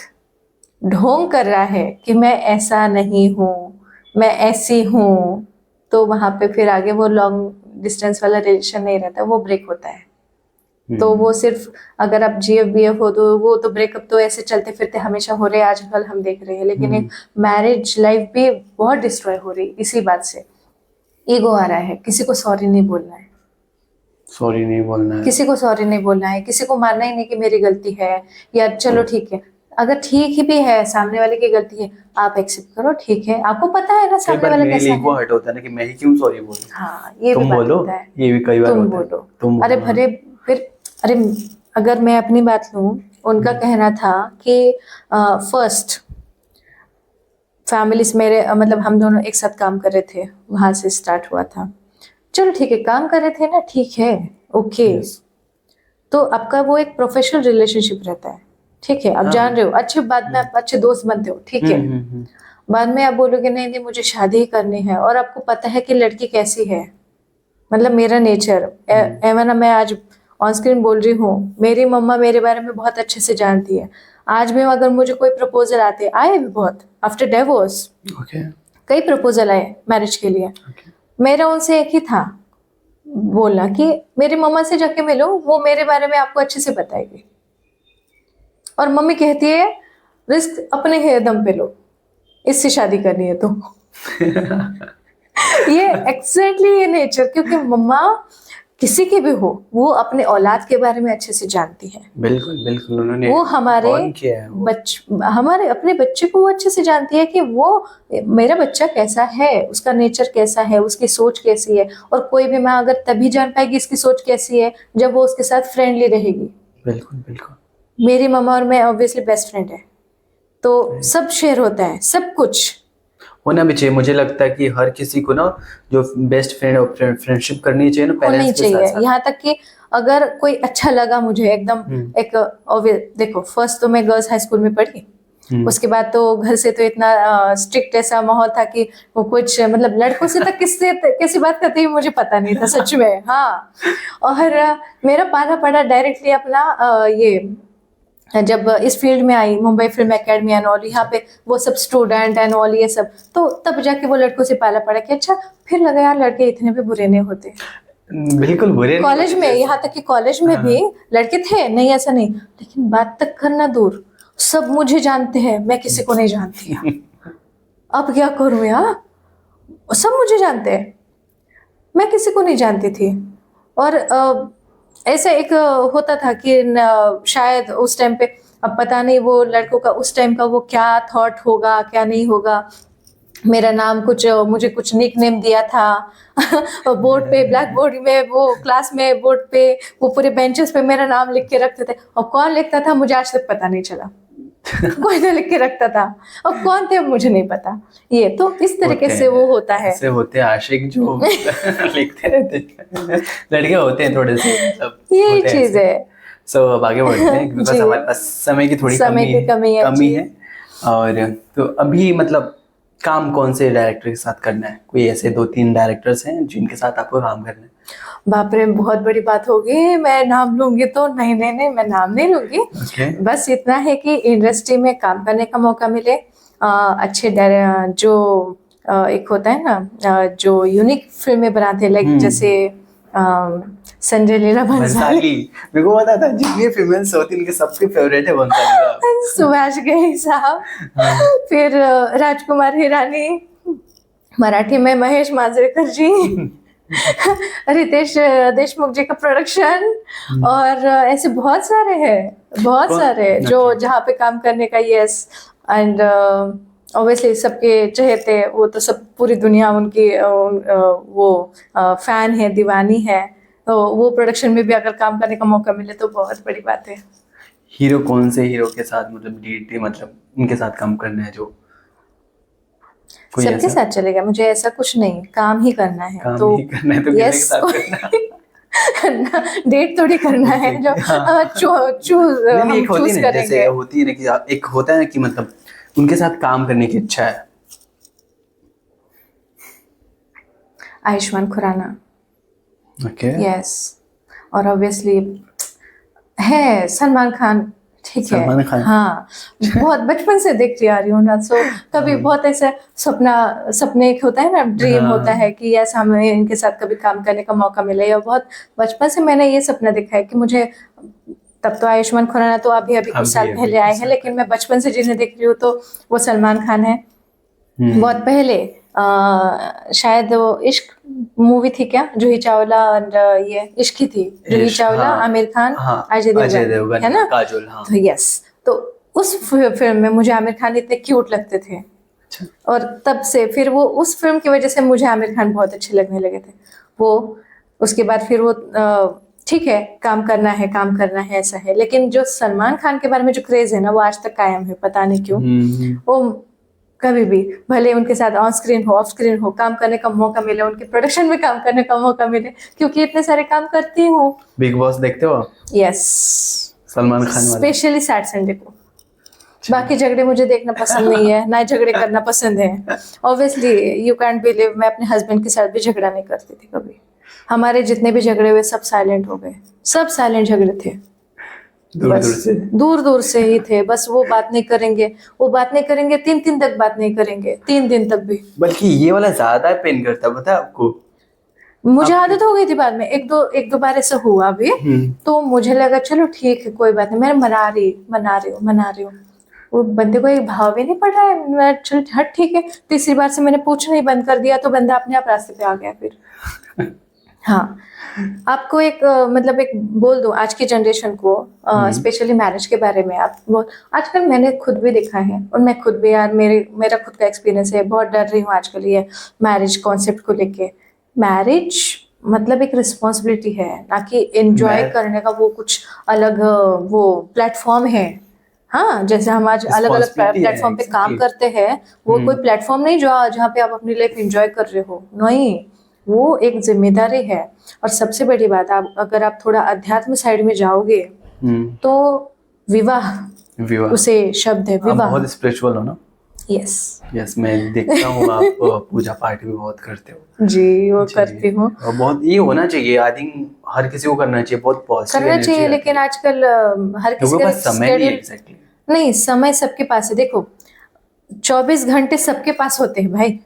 ढोंग कर रहा है कि मैं ऐसा नहीं हूँ, मैं ऐसी हूँ, तो वहां पे फिर आगे वो लॉन्ग डिस्टेंस वाला रिलेशन नहीं रहता, वो ब्रेक होता है। तो वो सिर्फ अगर आप जीएफ बीएफ हो तो वो तो ब्रेकअप तो ऐसे चलते फिरते हमेशा हो रहे हैं, आजकल हम देख रहे हैं, लेकिन एक मैरिज लाइफ भी बहुत डिस्ट्रॉय हो रही इसी बात से। ईगो आ रहा है, किसी को सॉरी नहीं बोलना है, सॉरी नहीं बोलना है, किसी को सॉरी नहीं बोलना है, किसी को मानना ही नहीं कि मेरी गलती है, या चलो ठीक है, अगर ठीक ही भी है सामने वाले की गलती है आप एक्सेप्ट करो, ठीक है, आपको पता है ना सामने वाला कैसा है। ईगो हर्ट होता है ना कि मैं ही क्यों सॉरी बोलूं। हाँ, ये तुम भी बात बोलो, होता है, ये भी कई बार तुम होता है। बोलो, तुम अरे बोलो। भरे फिर, अरे अगर मैं अपनी बात लूं, उनका कहना था कि फर्स्ट फैमिलीज मेरे मतलब हम दोनों एक साथ काम कर रहे थे, वहां से स्टार्ट हुआ था। चलो ठीक है, काम कर रहे थे ना, ठीक है, ओके। तो आपका वो एक प्रोफेशनल रिलेशनशिप रहता है, ठीक है, आप जान रहे हो, अच्छे बाद में आप अच्छे दोस्त बनते हो, ठीक है। बाद में आप बोलोगे नहीं नहीं मुझे शादी ही करनी है, और आपको पता है कि लड़की कैसी है, मतलब मेरा नेचर एवं मैं आज ऑन स्क्रीन बोल रही हूँ, मेरी मम्मा मेरे बारे में बहुत अच्छे से जानती है। आज भी अगर मुझे कोई प्रपोजल आए भी बहुत आफ्टर डिवोर्स, कई प्रपोजल आए मैरिज के लिए, मेरा उनसे एक ही था बोलना कि मेरी मम्मा से जाके मिलो, वो मेरे बारे में आपको अच्छे से बताएगी। और मम्मी कहती है रिस्क अपने ही दम पे लो, इससे शादी करनी है तो ये एग्जैक्टली ये नेचर, क्योंकि मम्मा किसी की भी हो वो अपने औलाद के बारे में अच्छे से जानती है। बिल्कुल बिल्कुल, उन्होंने वो हमारे हमारे अपने बच्चे को वो अच्छे से जानती है कि वो मेरा बच्चा कैसा है, उसका नेचर कैसा है, उसकी सोच कैसी है। और कोई भी माँ अगर तभी जान पाएगी इसकी सोच कैसी है जब वो उसके साथ फ्रेंडली रहेगी। बिल्कुल बिल्कुल, मेरी मम्मा और मैं ऑब्वियसली बेस्ट फ्रेंड है, तो सब शेयर होता है, सब कुछ होना भी चाहिए। मुझे लगता है कि हर किसी को ना जो बेस्ट फ्रेंड और फ्रेंडशिप करनी चाहिए ना पेरेंट्स के साथ। यहाँ तक कि अगर कोई अच्छा लगा मुझे एकदम एक देखो फर्स्ट तो मैं गर्ल्स हाई स्कूल में पढ़ी, उसके बाद तो घर से तो इतना स्ट्रिक्ट ऐसा माहौल था कि वो कुछ मतलब लड़कों से तक किससे कैसी बात करते हैं मुझे पता नहीं था सच में। हाँ, और मेरा पाला पड़ा डायरेक्टली अपना ये जब इस फील्ड में आई, Mumbai film academy and all, यहाँ पे वो सब स्टूडेंट एंड ऑल ये सब, तो तब जाके वो लड़कों से पाला पड़ा कि अच्छा, फिर लगा यार लड़के इतने भी बुरे नहीं होते। बिल्कुल बुरे कॉलेज में, यहाँ तक कि कॉलेज में भी लड़के थे, नहीं ऐसा नहीं, लेकिन बात तक करना दूर, सब मुझे जानते हैं, मैं किसी को नहीं जानती। अब क्या करूं यार, सब मुझे जानते हैं, मैं किसी को नहीं जानती थी। और ऐसा एक होता था कि शायद उस टाइम पे, अब पता नहीं वो लड़कों का उस टाइम का वो क्या थॉट होगा क्या नहीं होगा, मेरा नाम कुछ, मुझे कुछ निक नेम दिया था बोर्ड पे, ब्लैक बोर्ड में, वो क्लास में बोर्ड पे वो पूरे बेंचेस पे मेरा नाम लिख के रखते थे, और कौन लिखता था मुझे आज तक पता नहीं चला। कोई तो लिख के रखता था, और कौन थे मुझे नहीं पता। ये तो इस तरीके से वो होता है, ऐसे होते हैं आशिक जो लिखते रहते हैं, लड़के होते हैं थोड़े से, मतलब यही चीज है। सो अब आगे बढ़ते हैं क्योंकि हमारे पास समय की थोड़ी कमी है। और तो अभी मतलब काम कौन से डायरेक्टर के साथ करना है? कोई ऐसे 2-3 डायरेक्टर्स हैं जिनके साथ आपको काम करना है? बाप रे, बहुत बड़ी बात होगी, मैं नाम लूंगी तो, नहीं मैं नाम नहीं लूंगी। बस इतना है कि इंडस्ट्री में काम करने का मौका मिले, अच्छे जो एक होता है ना जो यूनिक फिल्में बनाते हैं, लाइक जैसे संजय लीला भंसाली। मेरे को पता था जितनी फीमेल्स होती उनके सबके फेवरेट है भंसाली, सुभाष घई साहब, फिर राजकुमार हिरानी, मराठी में महेश मांजरेकर जी, रितेश देशमुख जी का प्रोडक्शन, और ऐसे बहुत सारे हैं, बहुत सारे जो जहाँ पे काम करने का। यस, एंड ऑब्वियसली सबके चहेते, वो तो सब पूरी दुनिया उनकी वो फैन है, दीवानी है, तो वो प्रोडक्शन में भी अगर काम करने का मौका मिले तो बहुत बड़ी बात है। हीरो कौन से हीरो के साथ मतलब डीटी, मतलब उनके साथ काम करना है? जो सबके साथ चलेगा, मुझे ऐसा कुछ नहीं, काम ही करना है, काम तो ही करना है, तो किसी के साथ करना है? डेट थोड़ी करना है जो चूज करेंगे। जैसे होती है ना कि एक होता है ना कि मतलब उनके साथ काम करने की इच्छा है। आयुष्मान खुराना, ओके, यस, और ऑब्वियसली है सलमान खान, ठीक है, सलमान खान, हाँ, बहुत बचपन से देखती आ रही हूँ ना, सो कभी बहुत ऐसा सपने एक होता है ना, ड्रीम होता है कि यस हमें इनके साथ कभी काम करने का मौका मिले, और बहुत बचपन से मैंने ये सपना देखा है कि मुझे, तब तो आयुष्मान खुराना तो अभी कुछ साल पहले आए हैं, लेकिन मैं बचपन से जिन्हें देख रही हूँ तो वो सलमान खान है। बहुत पहले शायद वो इश्क मूवी थी क्या, जूही चावला, और ये इश्क ही थी, जूही चावला, आमिर खान, अजय देवगन, है ना, काजोल, हाँ। तो यस, तो उस फिल्म में मुझे आमिर खान इतने क्यूट लगते थे, और तब से फिर वो उस फिल्म की वजह से मुझे आमिर खान बहुत अच्छे लगने लगे थे। वो उसके बाद फिर वो ठीक है, काम करना है ऐसा है, लेकिन जो सलमान खान के बारे में जो क्रेज है ना, वो आज तक कायम है, पता नहीं क्यों। वो कभी भी, भले उनके साथ ऑन स्क्रीन हो, ऑफ स्क्रीन हो, काम करने का मौका मिले, उनके प्रोडक्शन में काम करने का मौका मिले, क्योंकि इतने सारे काम करती हूँ। बिग बॉस देखते हो? यस, सलमान खान वाला, स्पेशली सैट संडे को। बाकी झगड़े मुझे देखना पसंद नहीं है, ना झगड़े करना पसंद है। ऑब्वियसली यू कैंट बिलीव, मैं अपने हस्बैंड के साथ भी झगड़ा नहीं करती थी कभी। हमारे जितने भी झगड़े हुए सब साइलेंट हो गए, सब साइलेंट झगड़े थे, दूर से ही थे, बस वो बात नहीं करेंगे, 3 दिन तक बात नहीं करेंगे, 3 दिन तक भी। बल्कि ये वाला ज्यादा पेन करता, पता है आपको? मुझे आदत हो गई थी बाद में, एक दो बार ऐसा हुआ भी, तो मुझे लगा चलो ठीक है कोई बात नहीं, मैं मना रही हूँ, वो बंदे को एक भाव भी नहीं पड़ रहा है, चल हट ठीक है। तीसरी बार से मैंने पूछना ही बंद कर दिया, तो बंदा अपने आप रास्ते पे आ गया फिर। हाँ, आपको एक मतलब एक बोल दूं आज की जनरेशन को, स्पेशली मैरिज के बारे में, आप वो आजकल मैंने खुद भी देखा है, और मैं खुद भी यार मेरा खुद का एक्सपीरियंस है, बहुत डर रही हूँ आजकल ये मैरिज कॉन्सेप्ट को लेके। मैरिज मतलब एक रिस्पॉन्सिबिलिटी है, ना कि एंजॉय करने का वो कुछ अलग वो प्लेटफॉर्म है। हाँ, जैसे हम आज अलग अलग प्लेटफॉर्म पे काम करते हैं, वो कोई प्लेटफॉर्म नहीं जहाँ पे आप अपनी लाइफ एंजॉय कर रहे हो, नहीं, वो एक जिम्मेदारी है। और सबसे बड़ी बात, आप अगर आप थोड़ा अध्यात्म साइड में जाओगे तो विवाह विवाह। उसे शब्द है आप विवाह। बहुत स्पिरिचुअल हो ना? यस यस, मैं देखता हूँ आप पूजा पाठ भी बहुत करते हो। जी, वो जी, करती हूँ। और बहुत ये होना चाहिए, आई थिंक हर किसी को करना चाहिए, बहुत पॉजिटिव करना एनर्जी चाहिए, आती लेकिन है। आजकल हर किसी लोगों का के पास समय नहीं है स्केड्यूल एग्जैक्टली। नहीं, समय सबके पास है। देखो 24 घंटे सबके पास होते हैं भाई,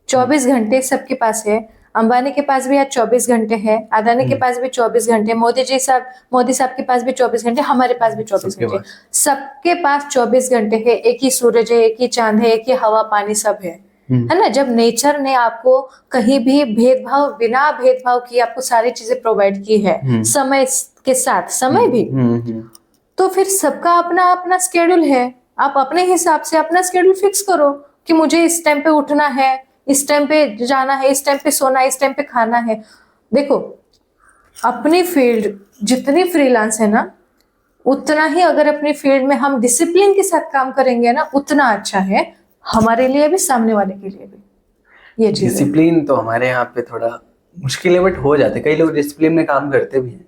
24 घंटे सबके पास है। अंबानी के पास भी आज 24 घंटे है, अदानी के पास भी 24 घंटे, मोदी साहब के पास भी 24 घंटे, हमारे पास भी 24 सबके घंटे, पास। सबके पास 24 घंटे है। एक ही सूरज है, एक ही चांद है, एक ही हवा पानी सब है ना। जब नेचर ने आपको कहीं भी भेदभाव, बिना भेदभाव किए आपको सारी चीजें प्रोवाइड की है, समय के साथ समय भी, तो फिर सबका अपना अपना स्केड्यूल है। आप अपने हिसाब से अपना स्केड्यूल फिक्स करो कि मुझे इस टाइम पे उठना है, इस टाइम पे जाना है, इस टाइम पे सोना है, इस टाइम पे खाना है। देखो अपनी फील्ड जितनी फ्रीलांस है ना, उतना ही अगर अपनी फील्ड में हम डिसिप्लिन के साथ काम करेंगे ना, उतना अच्छा है हमारे लिए भी, सामने वाले के लिए भी। ये चीज है। डिसिप्लिन तो हमारे यहाँ पे थोड़ा मुश्किल है, बट हो जाते हैं। कई लोग डिसिप्लिन में काम करते भी हैं।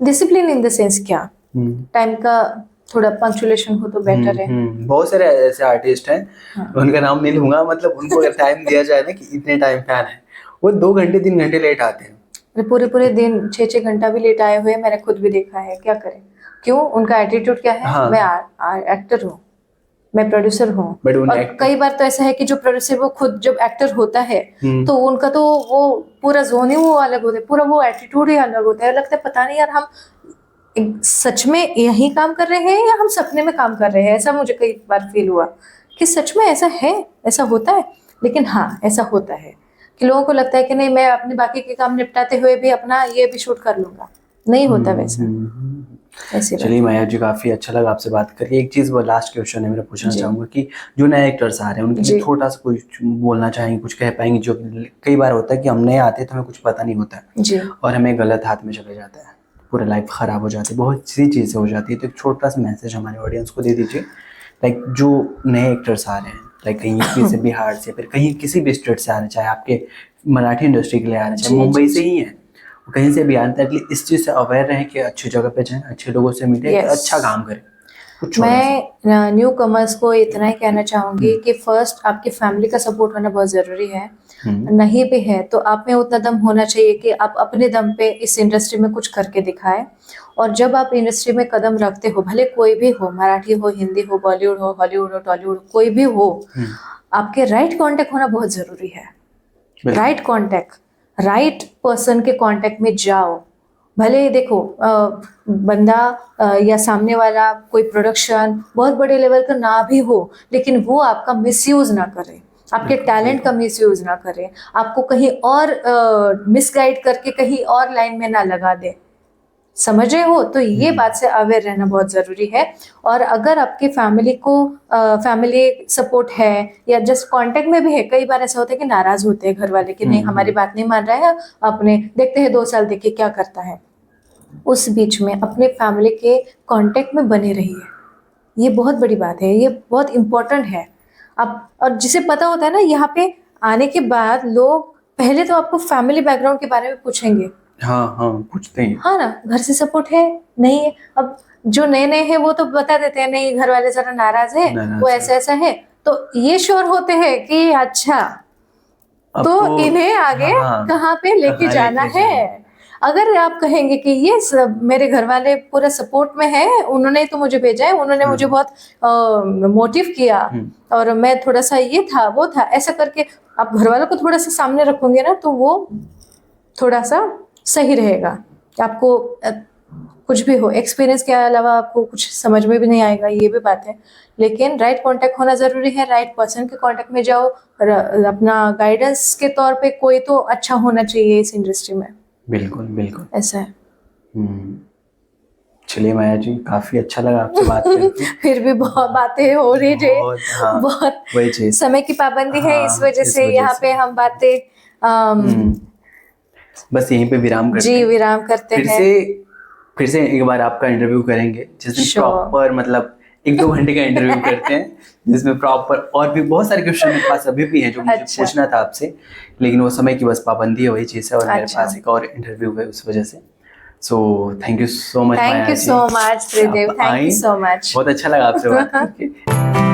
डिसिप्लिन इन द सेंस क्या, टाइम का थोड़ा पंक्चुलेशन हो तो बेटर है। बहुत सारे ऐसे आर्टिस्ट हैं, हाँ। उनका नाम नहीं लूंगा, मतलब उनको अगर टाइम दिया जाए ना कि इतने टाइम पे आना है, वो 2 घंटे 3 घंटे लेट आते हैं। पूरे पूरे दिन 6-6 घंटा भी लेट आए हुए मैंने खुद भी देखा है। क्या करें, क्यों? उनका एटीट्यूड क्या है? हाँ। मैं एक्टर हूँ, मैं प्रोड्यूसर हूँ। बट उन और कई बार तो ऐसा है कि जो प्रोड्यूसर वो खुद जब एक्टर होता है तो उनका तो वो पूरा जोन ही वो अलग होता है, पूरा वो एटीट्यूड ही अलग होता है। लगता है पता नहीं यार, हम सच में यही काम कर रहे हैं या हम सपने में काम कर रहे हैं। ऐसा मुझे कई बार फील हुआ कि सच में ऐसा है, ऐसा होता है। लेकिन हाँ, ऐसा होता है कि लोगों को लगता है कि नहीं, मैं अपने बाकी के काम निपटाते हुए भी अपना ये भी शूट कर लूंगा। नहीं होता वैसा। ऐसी बात। चलिए माया जी, काफी अच्छा लगा आपसे बात करके। एक चीज वो लास्ट क्वेश्चन है मेरा, पूछना जी। चाहूंगा कि जो नए एक्टर्स आ रहे हैं उनके लिए जी। थोड़ा सा कुछ बोलना चाहेंगे, कुछ कह पाएंगे? जो कई बार होता है कि हम नए आते हैं तो हमें कुछ पता नहीं होता है जी। और हमें गलत हाथ में चले जाता है, पूरा लाइफ खराब हो जाती है, बहुत सी चीजें हो जाती है। तो एक छोटा सा मैसेज हमारे ऑडियंस को दे दीजिए, लाइक जो नए एक्टर्स आ रहे हैं, लाइक कहीं यूपी से, बिहार से, फिर कहीं किसी भी स्टेट से आ रहे हैं, चाहे आपके मराठी इंडस्ट्री के लिए आ रहे हैं, चाहे जी, मुंबई जी, से ही है, कहीं से भी आते हैं, एटलीस्ट इस चीज़ से अवेयर रहें कि अच्छी जगह पे जाएं, अच्छे लोगों से मिलें, Yes. अच्छा काम करें। कुछ छोटा सा। मैं न्यू कमर्स को इतना ही कहना चाहूंगी कि फर्स्ट आपकी फैमिली का सपोर्ट होना बहुत जरूरी है। नहीं भी है तो आप में उतना दम होना चाहिए कि आप अपने दम पे इस इंडस्ट्री में कुछ करके दिखाएं। और जब आप इंडस्ट्री में कदम रखते हो, भले कोई भी हो, मराठी हो, हिंदी हो, बॉलीवुड हो, हॉलीवुड हो, टॉलीवुड, कोई भी हो, आपके राइट कांटेक्ट होना बहुत जरूरी है। राइट कांटेक्ट, राइट पर्सन के कांटेक्ट में जाओ। भले देखो बंदा या सामने वाला कोई प्रोडक्शन बहुत बड़े लेवल का ना भी हो, लेकिन वो आपका मिसयूज ना करे, आपके टैलेंट का मिसयूज ना करे, आपको कहीं और मिसगाइड करके कहीं और लाइन में ना लगा दे। समझ रहे हो? तो ये बात से अवेयर रहना बहुत जरूरी है। और अगर आपके फैमिली को फैमिली सपोर्ट है या जस्ट कांटेक्ट में भी है, कई बार ऐसा होता है कि नाराज होते हैं घर वाले कि नहीं हमारी बात नहीं मान रहा है, अपने देखते हैं 2 साल देखिए क्या करता है। उस बीच में अपने फैमिली के कांटेक्ट में बने रहिए, ये बहुत बड़ी बात है, ये बहुत इम्पोर्टेंट है। आप और जिसे पता होता है ना, यहाँ पे आने के बाद लोग पहले तो आपको फैमिली बैकग्राउंड के बारे में पूछेंगे। हाँ हाँ, पूछते हैं। हाँ ना, घर से सपोर्ट है नहीं है। अब जो नए नए हैं वो तो बता देते हैं नहीं घर वाले जरा नाराज है, वो ऐसा ऐसा है, तो ये श्योर होते हैं कि अच्छा तो इन्हें आगे कहाँ पे लेके जाना है। अगर आप कहेंगे कि ये सब मेरे घर वाले पूरा सपोर्ट में है, उन्होंने तो मुझे भेजा है, उन्होंने मुझे बहुत मोटिव किया और मैं थोड़ा सा ये था वो था, ऐसा करके आप घर वालों को थोड़ा सा सामने रखोगे ना, तो वो थोड़ा सा सही रहेगा। आपको कुछ भी हो, एक्सपीरियंस के अलावा आपको कुछ समझ में भी नहीं आएगा, ये भी बात है। लेकिन राइट कांटेक्ट होना जरूरी है, राइट पर्सन के कांटेक्ट में जाओ, अपना गाइडेंस के तौर पे कोई तो अच्छा होना चाहिए इस इंडस्ट्री में। बिल्कुल बिल्कुल ऐसा है। चलिए माया जी, काफी अच्छा लगा आपसे बात करके। फिर भी बहुत बातें हो रही है, हाँ, बहुत वही चीज, समय की पाबंदी है, इस वजह से यहाँ पे हम बातें बस यहीं पे विराम करते जी विराम करते हैं। फिर से एक बार आपका इंटरव्यू करेंगे, जिस दिन प्रॉपर मतलब 1-2 घंटे का इंटरव्यू करते हैं, जिसमें प्रॉपर और भी बहुत सारे क्वेश्चन मेरे पास अभी भी हैं जो मुझे पूछना था आपसे, लेकिन वो समय की बस पाबंदी है, वही चीज़ है, और मेरे पास एक और इंटरव्यू है उस वजह से। So thank you so much. Thank you so much Tridev, thank you so much. बहुत अच्छा लगा आपसे बात करके।